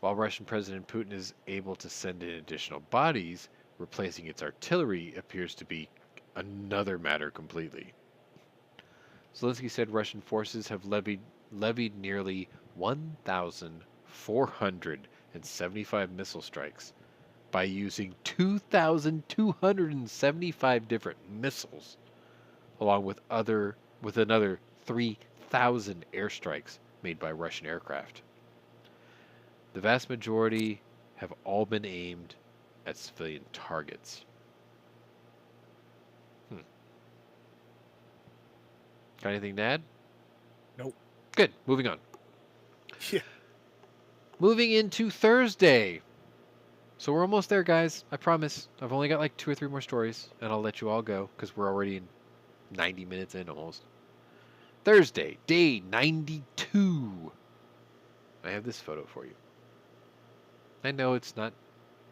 while Russian President Putin is able to send in additional bodies, replacing its artillery appears to be another matter completely. Zelensky said Russian forces have levied nearly 1,475 missile strikes by using 2,275 different missiles, along with another 3,000 airstrikes made by Russian aircraft. The vast majority have all been aimed at civilian targets. Got anything to add? Nope. Good. Moving on. Yeah. Moving into Thursday. So we're almost there, guys. I promise. I've only got like 2 or 3 more stories, and I'll let you all go because we're already 90 minutes in almost. Thursday, day 92. I have this photo for you. I know it's not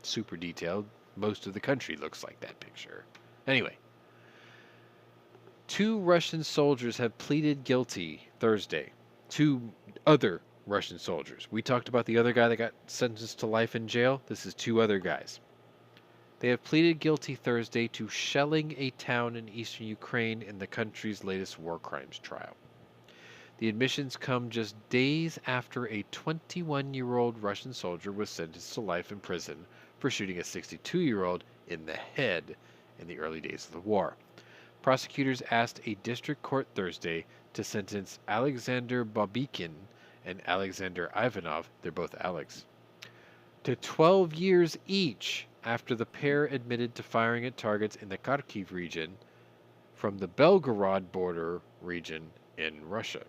super detailed. Most of the country looks like that picture. Anyway. 2 Russian soldiers have pleaded guilty Thursday. 2 other Russian soldiers. We talked about the other guy that got sentenced to life in jail. This is 2 other guys. They have pleaded guilty Thursday to shelling a town in eastern Ukraine in the country's latest war crimes trial. The admissions come just days after a 21-year-old Russian soldier was sentenced to life in prison for shooting a 62-year-old in the head in the early days of the war. Prosecutors asked a district court Thursday to sentence Alexander Babikin and Alexander Ivanov, they're both Alex, to 12 years each after the pair admitted to firing at targets in the Kharkiv region from the Belgorod border region in Russia.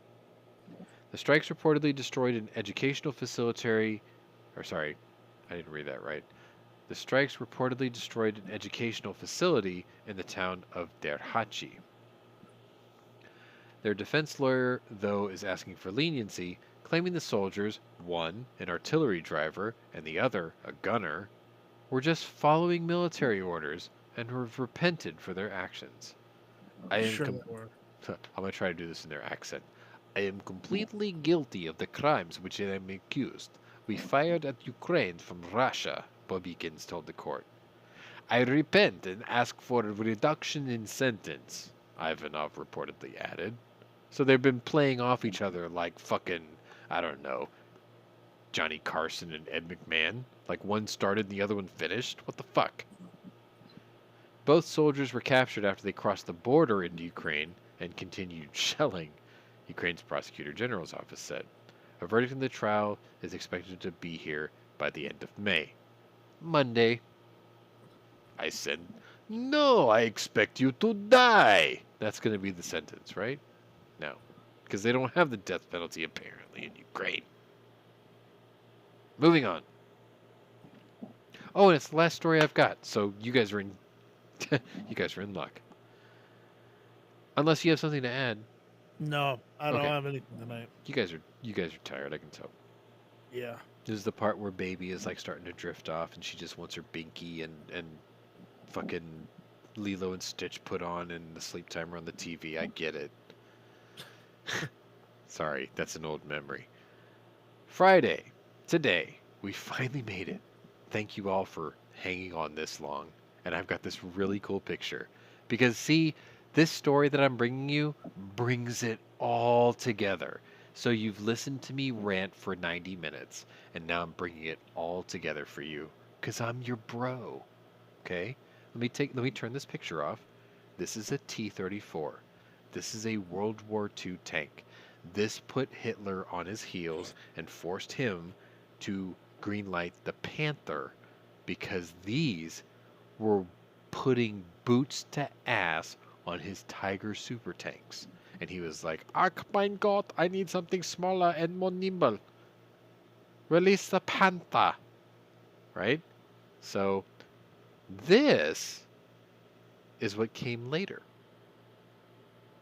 The strikes reportedly destroyed an educational facility, I didn't read that right. The strikes reportedly destroyed an educational facility in the town of Derhachi. Their defense lawyer, though, is asking for leniency, claiming the soldiers, one an artillery driver and the other a gunner, were just following military orders and have repented for their actions. I am Sure they were. I'm going to try to do this in their accent. I am completely guilty of the crimes which I am accused. We fired at Ukraine from Russia, Bobikins told the court. I repent and ask for a reduction in sentence, Ivanov reportedly added. So they've been playing off each other like fucking, I don't know, Johnny Carson and Ed McMahon. Like one started and the other one finished? What the fuck? Both soldiers were captured after they crossed the border into Ukraine and continued shelling, Ukraine's prosecutor general's office said. A verdict in the trial is expected to be here by the end of May. Monday. I said, no, I expect you to die. That's going to be the sentence, right? No, because they don't have the death penalty apparently in Ukraine. Moving on. Oh, and it's the last story I've got, so you guys are in you guys are in luck. Unless you have something to add. No, I don't Okay. have anything tonight. You guys are tired, I can tell. Yeah. This is the part where baby is like starting to drift off and she just wants her binky and fucking Lilo and Stitch put on and the sleep timer on the TV. I get it. Sorry, that's an old memory. Friday, today, we finally made it. Thank you all for hanging on this long. And I've got this really cool picture. Because, see, this story that I'm bringing you brings it all together. So you've listened to me rant for 90 minutes, and now I'm bringing it all together for you. Because I'm your bro. Okay? Let me turn this picture off. This is a T-34. This is a World War II tank. This put Hitler on his heels and forced him to greenlight the Panther because these were putting boots to ass on his Tiger super tanks. And he was like, "Ach mein Gott, I need something smaller and more nimble. Release the Panther." Right? So this is what came later.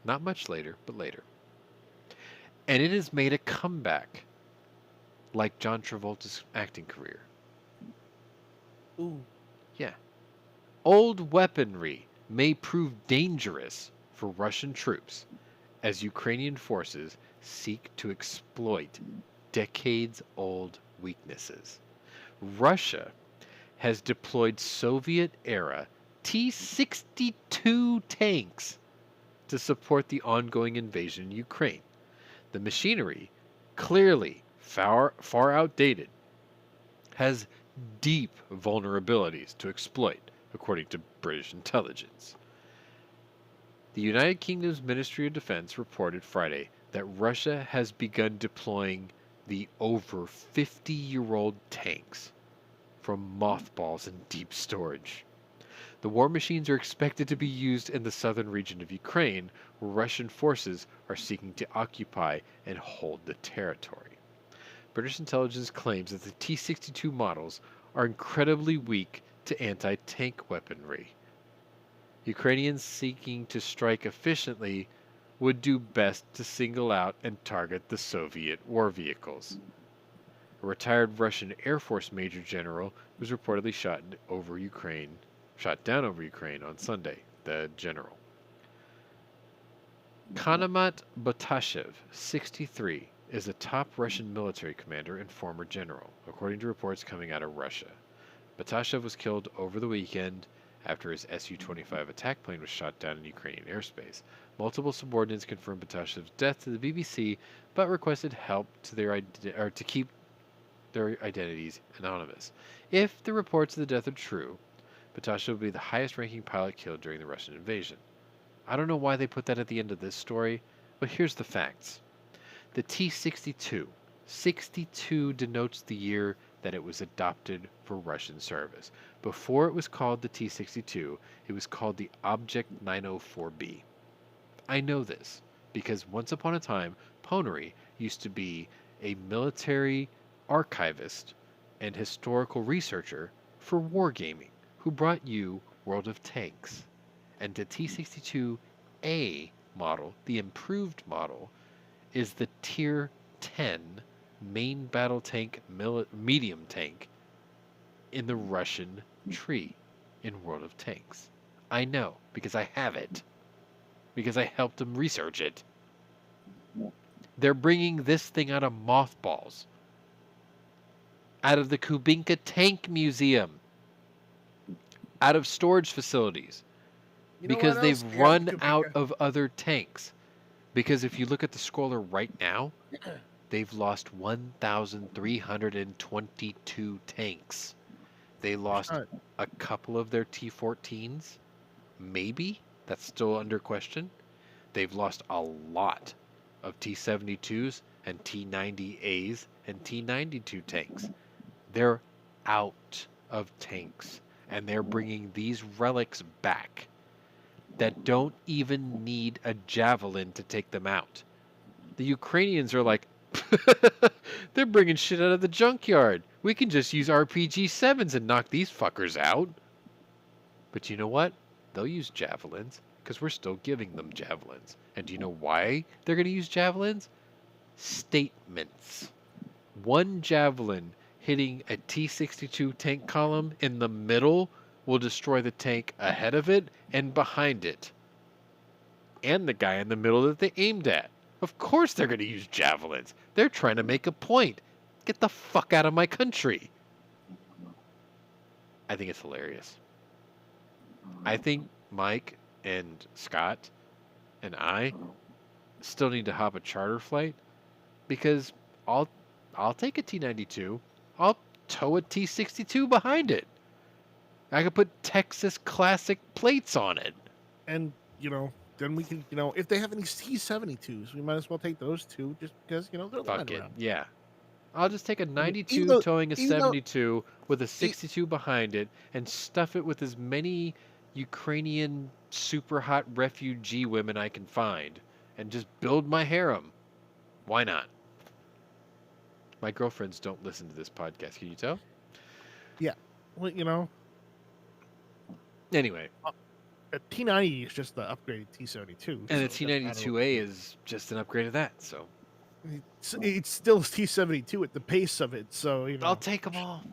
Not much later, but later. And it has made a comeback like John Travolta's acting career. Ooh. Yeah. Old weaponry may prove dangerous for Russian troops as Ukrainian forces seek to exploit decades-old weaknesses. Russia has deployed Soviet-era T-62 tanks to support the ongoing invasion in Ukraine. The machinery, clearly far outdated, has deep vulnerabilities to exploit, according to British intelligence. The United Kingdom's Ministry of Defense reported Friday that Russia has begun deploying the over 50-year-old tanks from mothballs in deep storage. The war machines are expected to be used in the southern region of Ukraine, where Russian forces are seeking to occupy and hold the territory. British intelligence claims that the T-62 models are incredibly weak to anti-tank weaponry. Ukrainians seeking to strike efficiently would do best to single out and target the Soviet war vehicles. A retired Russian Air Force Major General was reportedly shot down over Ukraine on Sunday, the general. Kanamat Botashev, 63, is a top Russian military commander and former general, according to reports coming out of Russia. Botashev was killed over the weekend after his Su-25 attack plane was shot down in Ukrainian airspace. Multiple subordinates confirmed Botashev's death to the BBC, but requested help to keep their identities anonymous. If the reports of the death are true, Botashev will be the highest-ranking pilot killed during the Russian invasion. I don't know why they put that at the end of this story, but here's the facts. The T-62, 62 denotes the year that it was adopted for Russian service. Before it was called the T-62, it was called the Object 904B. I know this because once upon a time, Pwnery used to be a military archivist and historical researcher for wargaming who brought you World of Tanks. And the T-62A model, the improved model, is the Tier 10 main battle tank, medium tank in the Russian tree in World of Tanks. I know, because I have it. Because I helped them research it. They're bringing this thing out of mothballs. Out of the Kubinka Tank Museum. Out of storage facilities. You know Because what they've else? run Kubinka. out of other tanks. Because if you look at the scroller right now, they've lost 1,322 tanks. They lost a couple of their T-14s. Maybe. That's still under question. They've lost a lot of T-72s and T-90As and T-92 tanks. They're out of tanks. And they're bringing these relics back that don't even need a javelin to take them out. The Ukrainians are like, they're bringing shit out of the junkyard. We can just use RPG-7s and knock these fuckers out. But you know what? They'll use javelins because we're still giving them javelins. And do you know why they're going to use javelins? Statements. One javelin hitting a T-62 tank column in the middle will destroy the tank ahead of it and behind it. And the guy in the middle that they aimed at. Of course they're going to use javelins. They're trying to make a point. Get the fuck out of my country. I think it's hilarious. I think Mike and Scott and I still need to hop a charter flight because I'll take a T-92. I'll tow a T-62 behind it. I could put Texas classic plates on it. And then we can, if they have any T-72s, we might as well take those two, just because they're Fuck lying it. around. Yeah. I'll just take a even 92 though- towing a even though- 72 with a 62 behind it and stuff it with as many Ukrainian super hot refugee women I can find and just build my harem. Why not? My girlfriends don't listen to this podcast. Can you tell? Well, Anyway, a T-90 is just the upgraded T-72. and the so it doesn't matter what- T-92A is just an upgrade of that. So It's still T-72 at the pace of it, so I'll take them all.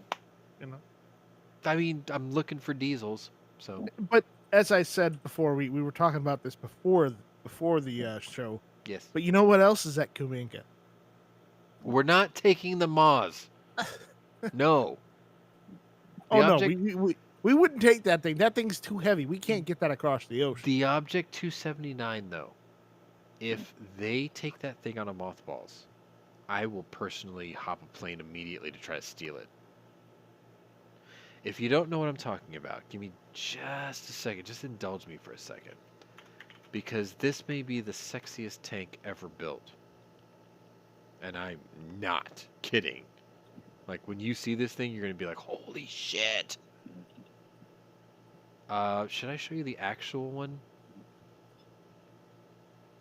you know. I mean, I'm looking for diesels. So But as I said before, we were talking about this before the show. yes, But you know what else is at Kuminka? we're not taking the Maz. No. The Oh object- no, we wouldn't take that thing. That thing's too heavy. We can't get that across the ocean. The Object 279, though, if they take that thing out of mothballs, I will personally hop a plane immediately to try to steal it. If you don't know what I'm talking about, give me just a second. Just indulge me for a second. Because this may be the sexiest tank ever built. And I'm not kidding. Like, when you see this thing, you're going to be like, holy shit! Should I show you the actual one?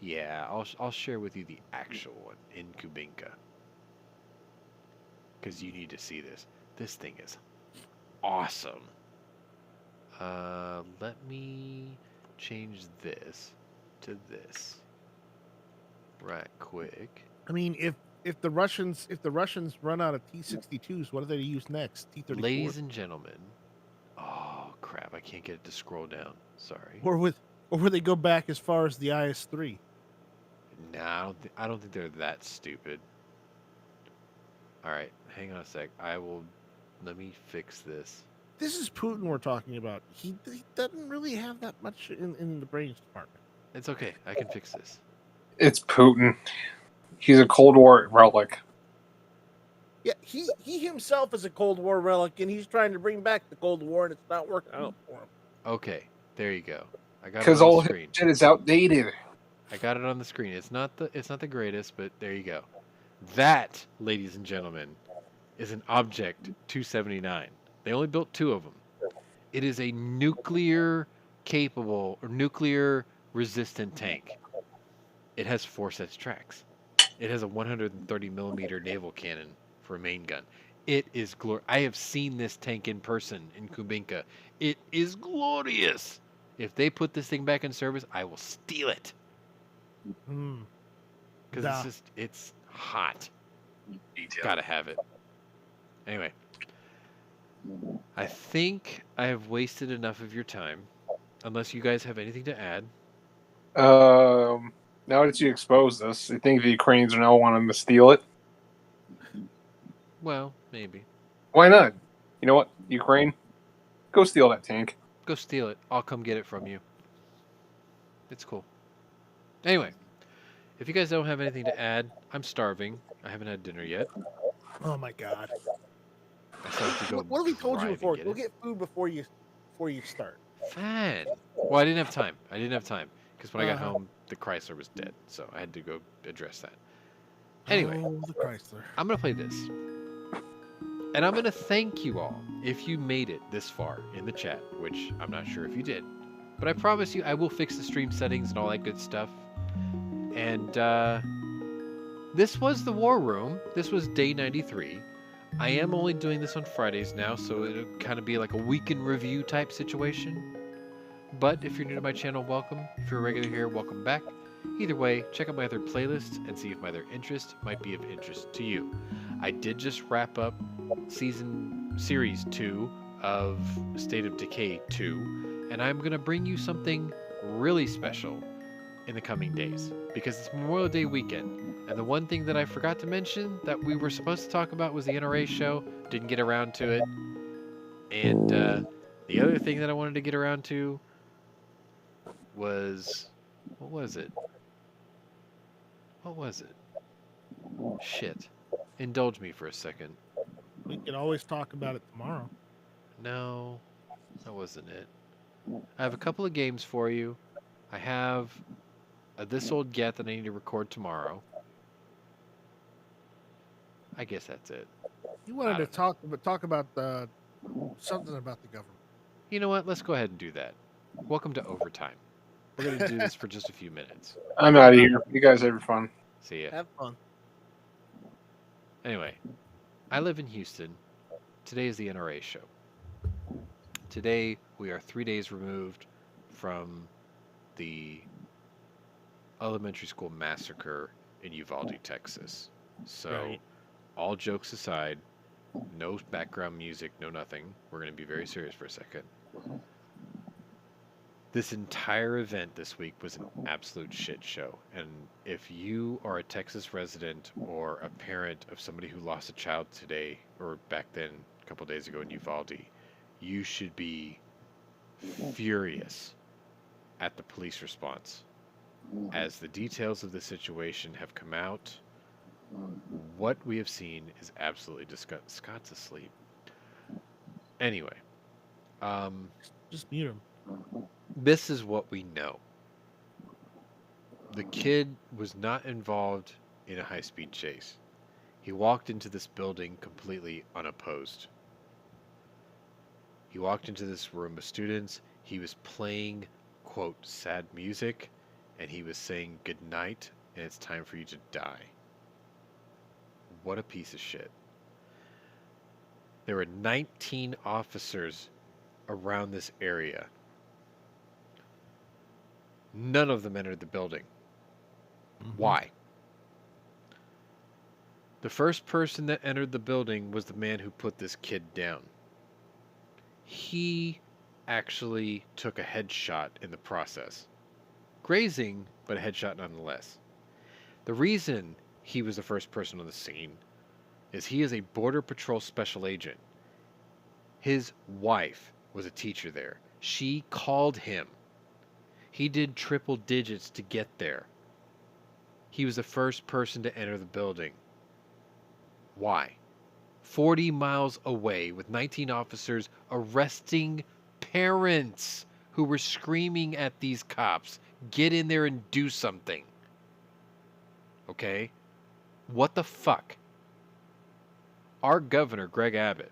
Yeah, I'll share with you the actual one in Kubinka. Because you need to see this. This thing is awesome. Let me change this to this. Right quick. I mean, if the Russians run out of T-62s, what do they use next? T-34. Ladies and gentlemen. Oh, crap. I can't get it to scroll down. Sorry. or would they go back as far as the IS-3? No, I don't think they're that stupid. All right, hang on a sec. Let me fix this. This is Putin we're talking about. He doesn't really have that much in the brains department. It's okay. I can fix this. It's Putin. He's a Cold War relic. Yeah, he himself is a Cold War relic, and he's trying to bring back the Cold War, and it's not working out for him. Okay, there you go. I got it Because on all the his screen. shit is outdated. I got it on the screen. It's not the greatest, but there you go. That, ladies and gentlemen, is an Object 279. They only built 2 of them. It is a nuclear capable or nuclear resistant tank. It has 4 sets of tracks. It has a 130 millimeter naval cannon for a main gun. It is glorious. I have seen this tank in person in Kubinka. It is glorious. If they put this thing back in service, I will steal it. Hmm. Because it's hot. Gotta have it. Anyway. I think I have wasted enough of your time. Unless you guys have anything to add. Now that you expose this, you think the Ukrainians are now wanting to steal it? Well, maybe. Why not? You know what, Ukraine? Go steal that tank. Go steal it. I'll come get it from you. It's cool. Anyway. If you guys don't have anything to add, I'm starving. I haven't had dinner yet. Oh my God! I still have to go What have we told you drive and before? get Go it. get food before you start. Fine. Well, I didn't have time. Because when I got Uh-huh. home, the Chrysler was dead. So I had to go address that. Anyway, Oh, the Chrysler. I'm going to play this. And I'm going to thank you all if you made it this far in the chat, which I'm not sure if you did. But I promise you, I will fix the stream settings and all that good stuff. And this was the War Room. This was day 93. I am only doing this on Fridays now, so it'll kind of be like a week in review type situation. But if you're new to my channel, welcome. If you're a regular here, welcome back. Either way, check out my other playlists and see if my other interest might be of interest to you. I did just wrap up Series 2 of State of Decay 2, and I'm going to bring you something really special in the coming days because it's Memorial Day weekend. And the one thing that I forgot to mention that we were supposed to talk about was the NRA show. Didn't get around to it. And the other thing that I wanted to get around to was, what was it? What was it? Shit. Indulge me for a second. We can always talk about it tomorrow. No, that wasn't it. I have a couple of games for you. I have a This Old Get that I need to record tomorrow. I guess that's it. You wanted to don't know. talk about something about the government. You know what? Let's go ahead and do that. Welcome to Overtime. We're going to do this for just a few minutes. I'm out of here. You guys have fun. See ya. Have fun. Anyway, I live in Houston. Today is the NRA show. Today, we are 3 days removed from the elementary school massacre in Uvalde, Texas. So, Right. all jokes aside, no background music, no nothing. We're going to be very serious for a second. This entire event this week was an absolute shit show. And if you are a Texas resident or a parent of somebody who lost a child today or back then, a couple days ago in Uvalde, you should be furious at the police response. As the details of the situation have come out, what we have seen is absolutely disgusting. Scott's asleep. Anyway, Just mute him. this is what we know. The kid was not involved in a high-speed chase. He walked into this building completely unopposed. He walked into this room of students. He was playing, quote, sad music, and he was saying good night, and it's time for you to die. What a piece of shit. There were 19 officers around this area. None of them entered the building. Why? The first person that entered the building was the man who put this kid down. He actually took a headshot in the process. Grazing, but a headshot nonetheless. The reason he was the first person on the scene is he is a Border Patrol special agent. His wife was a teacher there. She called him. He did triple digits to get there. He was the first person to enter the building. Why? 40 miles away with 19 officers arresting parents who were screaming at these cops, get in there and do something. Okay? What the fuck? Our governor, Greg Abbott,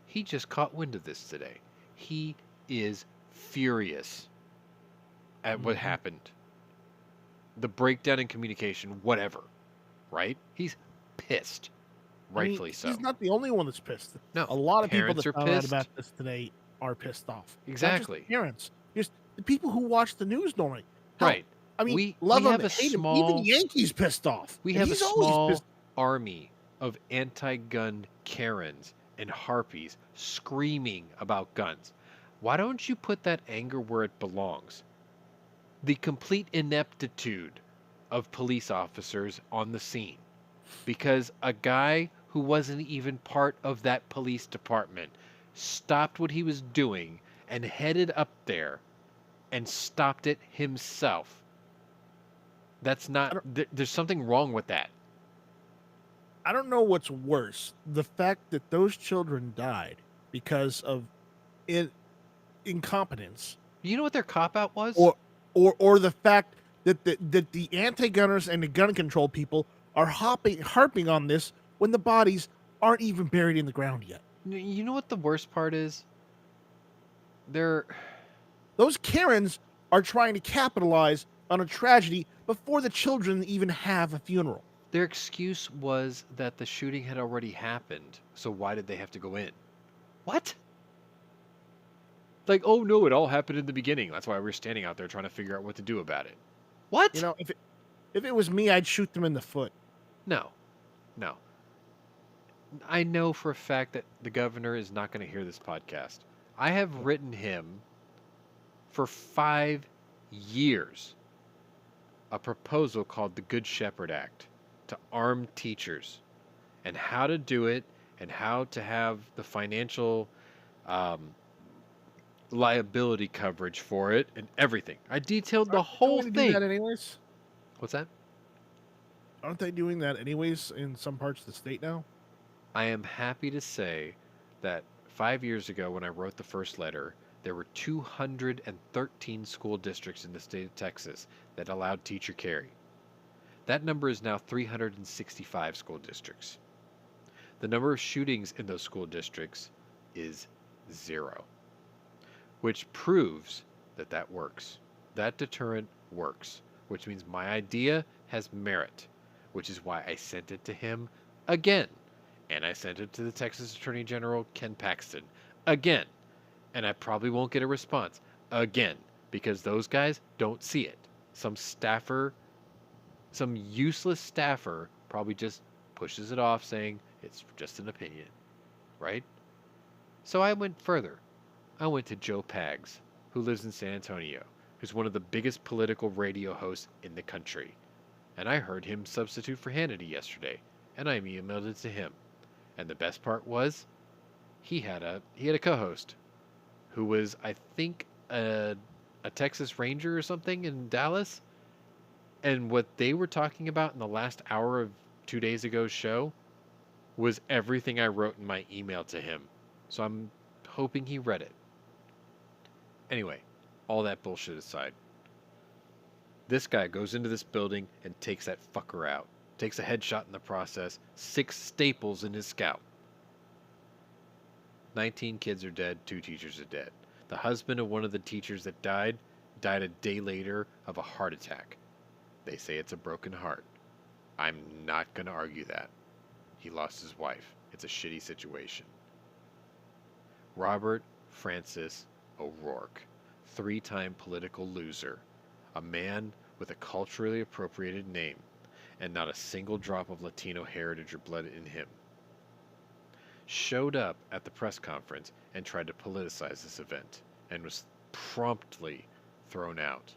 he just caught wind of this today. He is furious at what happened. The breakdown in communication, whatever. Right? He's pissed. Rightfully so. He's not the only one that's pissed. No, A lot of people parents that are found out pissed. about this today are pissed off. Exactly. Not just parents. Just the people who watch the news normally. Hell, Right. I mean, We love him, have a hate him. small- Even Yankees pissed off. We And have a he's always small pissed. army of anti-gun Karens and harpies screaming about guns. Why don't you put that anger where it belongs? The complete ineptitude of police officers on the scene. Because a guy who wasn't even part of that police department stopped what he was doing and headed up there and stopped it himself. That's not... There's something wrong with that. I don't know what's worse: the fact that those children died because of incompetence, You know what their cop-out was? or the fact that the anti-gunners and the gun control people are harping on this when the bodies aren't even buried in the ground yet. You know what the worst part is? They're... Those Karens are trying to capitalize on a tragedy before the children even have a funeral. Their excuse was that the shooting had already happened, so why did they have to go in? What? Like, oh no, it all happened in the beginning. That's why we're standing out there trying to figure out what to do about it. What? You know, if it was me, I'd shoot them in the foot. No. No. I know for a fact that the governor is not going to hear this podcast. I have written him for 5 years a proposal called the Good Shepherd Act to arm teachers and how to do it and how to have the financial um, liability coverage for it and everything. I detailed the Aren't they whole going to do thing. that anyways? What's that? Aren't they doing that anyways in some parts of the state now? I am happy to say that 5 years ago, when I wrote the first letter, there were 213 school districts in the state of Texas that allowed teacher carry. That number is now 365 school districts. The number of shootings in those school districts is 0, which proves that that works. That deterrent works, which means my idea has merit, which is why I sent it to him again. And I sent it to the Texas Attorney General, Ken Paxton, again. And I probably won't get a response again because those guys don't see it. Some staffer, some useless staffer probably just pushes it off saying it's just an opinion, right? So I went further. I went to Joe Pags, who lives in San Antonio, who's one of the biggest political radio hosts in the country. And I heard him substitute for Hannity yesterday, and I emailed it to him. And the best part was, he had a co-host, who was I think a Texas Ranger or something in Dallas, and what they were talking about in the last hour of 2 days ago's show was everything I wrote in my email to him. So I'm hoping he read it. Anyway, all that bullshit aside, this guy goes into this building and takes that fucker out. Takes a headshot in the process, 6 staples in his scalp. 19 kids are dead, 2 teachers are dead. The husband of one of the teachers that died a day later of a heart attack. They say it's a broken heart. I'm not going to argue that. He lost his wife. It's a shitty situation. Robert Francis O'Rourke, 3-time political loser, a man with a culturally appropriated name, and not a single drop of Latino heritage or blood in him, showed up at the press conference and tried to politicize this event, and was promptly thrown out.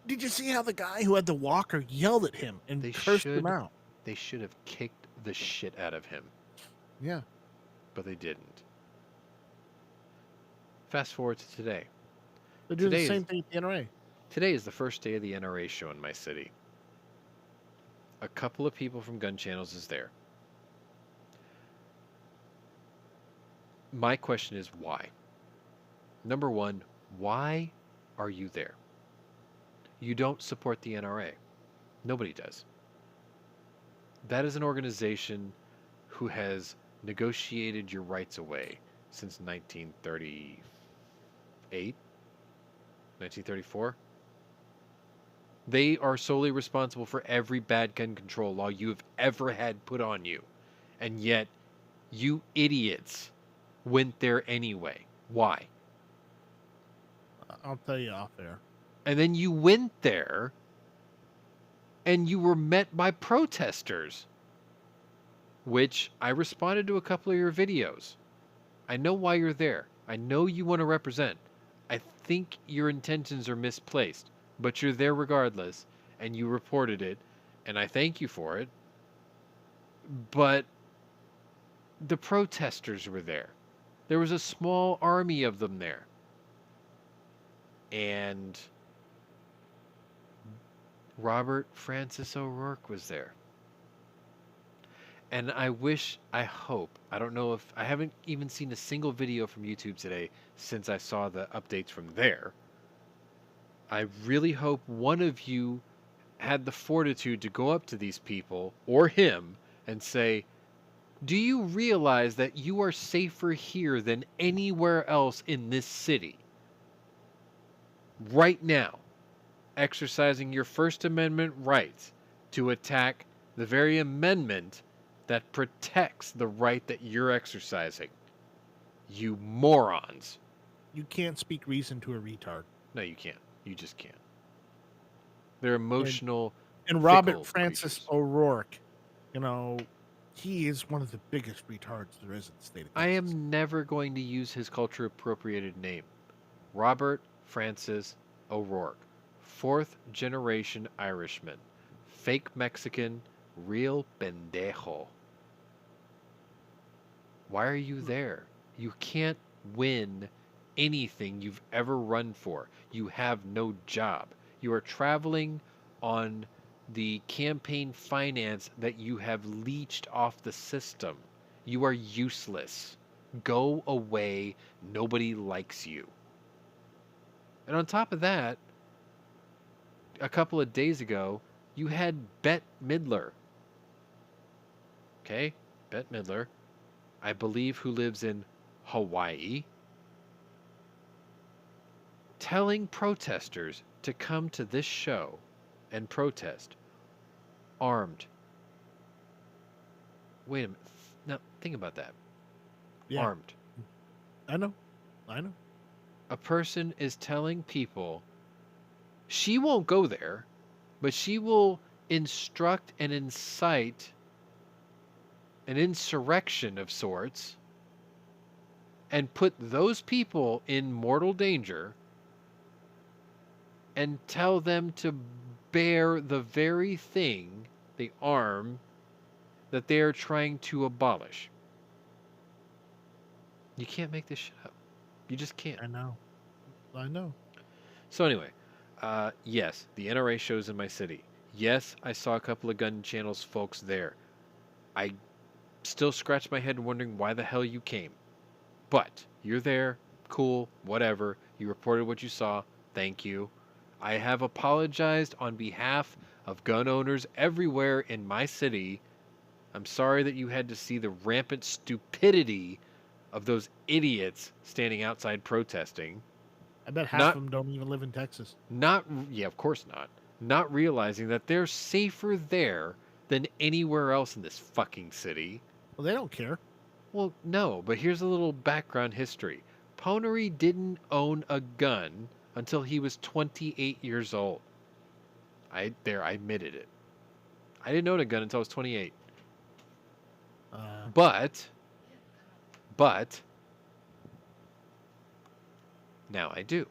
Did you see how the guy who had the walker yelled at him and cursed him out? They should have kicked the shit out of him, Yeah. but they didn't. Fast forward to today. They're doing Today the same is- thing at the NRA. Today is the first day of the NRA show in my city. A couple of people from Gun Channels is there. My question is why? Number one, why are you there? You don't support the NRA. Nobody does. That is an organization who has negotiated your rights away since 1938, 1934. They are solely responsible for every bad gun control law you have ever had put on you. And yet, you idiots went there anyway. Why? I'll tell you off air. And then you went there and you were met by protesters, which I responded to a couple of your videos. I know why you're there. I know you want to represent. I think your intentions are misplaced, but you're there regardless, and you reported it, and I thank you for it. But the protesters were there. There was a small army of them there. And Robert Francis O'Rourke was there. And I hope, I don't know if, I haven't even seen a single video from YouTube today since I saw the updates from there. I really hope one of you had the fortitude to go up to these people, or him, and say, do you realize that you are safer here than anywhere else in this city? Right now, exercising your First Amendment rights to attack the very amendment that protects the right that you're exercising. You morons. You can't speak reason to a retard. No, you can't. You just can't. They're emotional. And Robert fickle Francis creatures. O'Rourke, you know, he is one of the biggest retards there is in the state of I Texas. am never going to use his culture appropriated name. Robert Francis O'Rourke. Fourth generation Irishman. Fake Mexican. Real pendejo. Why are you there? You can't win anything you've ever run for. You have no job. You are traveling on the campaign finance that you have leached off the system. You are useless. Go away. Nobody likes you. And on top of that, a couple of days ago, you had Bette Midler. Okay? Bette Midler, I believe, who lives in Hawaii, telling protesters to come to this show and protest armed. Wait a minute. Now, think about that. Yeah, Armed. I know. A person is telling people she won't go there, but she will instruct and incite an insurrection of sorts and put those people in mortal danger and tell them to bear the very thing, the arm, that they are trying to abolish. You can't make this shit up. You just can't. I know. So anyway, yes, the NRA shows in my city. Yes, I saw a couple of gun channels folks there. I still scratch my head wondering why the hell you came. But you're there, cool, whatever. You reported what you saw. Thank you. I have apologized on behalf of gun owners everywhere in my city. I'm sorry that you had to see the rampant stupidity of those idiots standing outside protesting. I bet half Not- of them don't even live in Texas. Yeah, of course not. Not realizing that they're safer there than anywhere else in this fucking city. Well, they don't care. Well, no, but here's a little background history. Pwnery didn't own a gun until he was 28 years old. I admitted it. I didn't own a gun until I was 28. But now I do.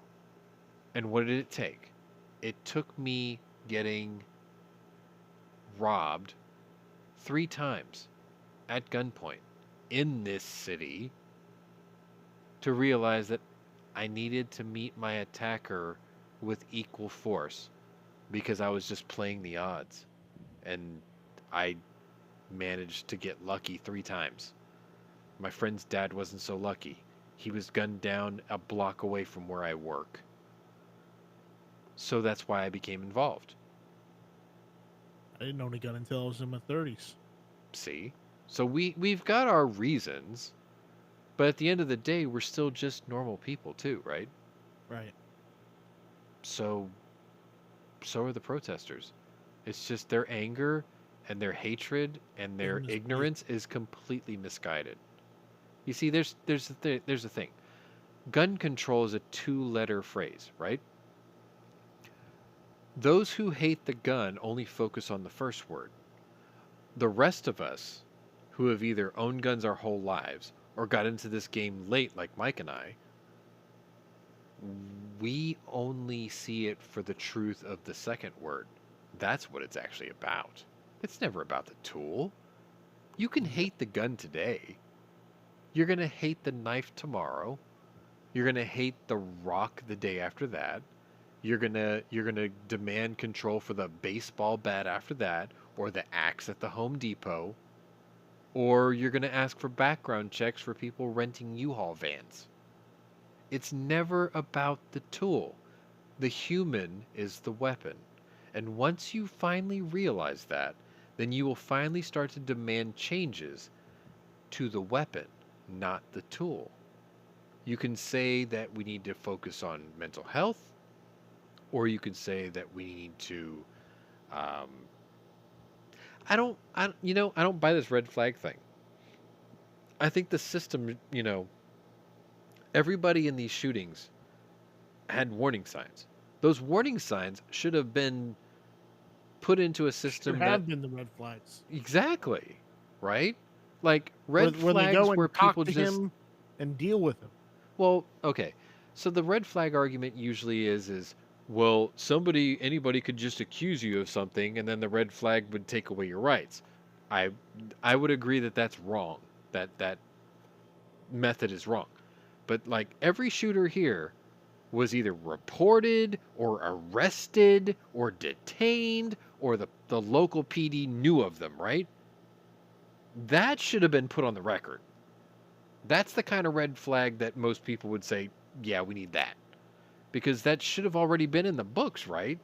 And what did it take? It took me getting robbed 3 times at gunpoint in this city to realize that I needed to meet my attacker with equal force because I was just playing the odds. And I managed to get lucky 3 times. My friend's dad wasn't so lucky. He was gunned down a block away from where I work. So that's why I became involved. I didn't own a gun until I was in my 30s. See? So we've got our reasons, but at the end of the day, we're still just normal people too, right? Right. So are the protesters. It's just their anger and their hatred and their Isn't this ignorance is completely misguided. You see, there's a thing. Gun control is a 2-letter phrase, right? Those who hate the gun only focus on the first word. The rest of us, who have either owned guns our whole lives or got into this game late like Mike and I, we only see it for the truth of the second word. That's what it's actually about. It's never about the tool. You can hate the gun today. You're going to hate the knife tomorrow. You're going to hate the rock the day after that. You're going to demand control for the baseball bat after that, or the axe at the Home Depot, or you're going to ask for background checks for people renting U-Haul vans. It's never about the tool. The human is the weapon. And once you finally realize that, then you will finally start to demand changes to the weapon, not the tool. You can say that we need to focus on mental health, or you could say that we need to. I don't buy this red flag thing. I think the system, everybody in these shootings had warning signs. Those warning signs should have been put into a system There have that been the red flags. exactly. right? Like red Where they flags go where and talk people to just him and deal with him. well, okay. So the red flag argument usually is well, anybody could just accuse you of something and then the red flag would take away your rights. I I would agree that that's wrong. That method is wrong. But like every shooter here was either reported or arrested or detained or the local PD knew of them, right? That should have been put on the record. That's the kind of red flag that most people would say, yeah, we need that. Because that should have already been in the books, right?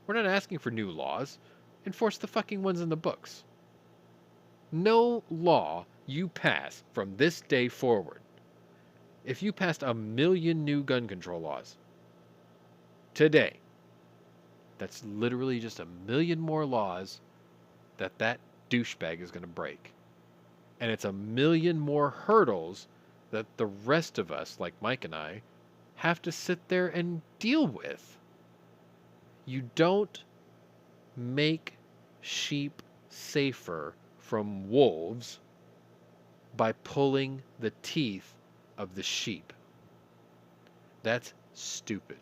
We're not asking for new laws. Enforce the fucking ones in the books. No law you pass from this day forward. If you passed 1,000,000 new gun control laws today, that's literally just 1,000,000 more laws that douchebag is going to break. And it's 1,000,000 more hurdles that the rest of us, like Mike and I, have to sit there and deal with. You don't make sheep safer from wolves by pulling the teeth of the sheep. That's stupid.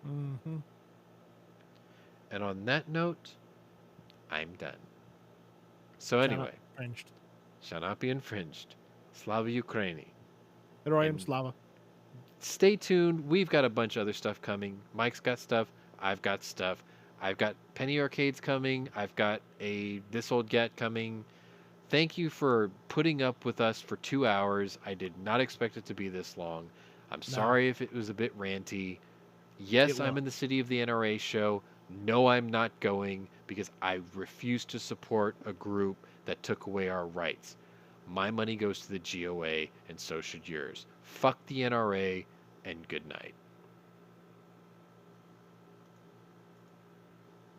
Mm-hmm. And on that note, I'm done. So anyway, shall not be infringed. Slava Ukraini. Heroyam And Slava. stay tuned. We've got a bunch of other stuff coming. Mike's got stuff. I've got stuff. I've got Penny Arcades coming. I've got a This Old Gat coming. Thank you for putting up with us for 2 hours. I did not expect it to be this long. I'm sorry if it was a bit ranty. Yes, I'm in the City of the NRA show. No, I'm not going because I refuse to support a group that took away our rights. My money goes to the GOA, and so should yours. Fuck the NRA, and good night.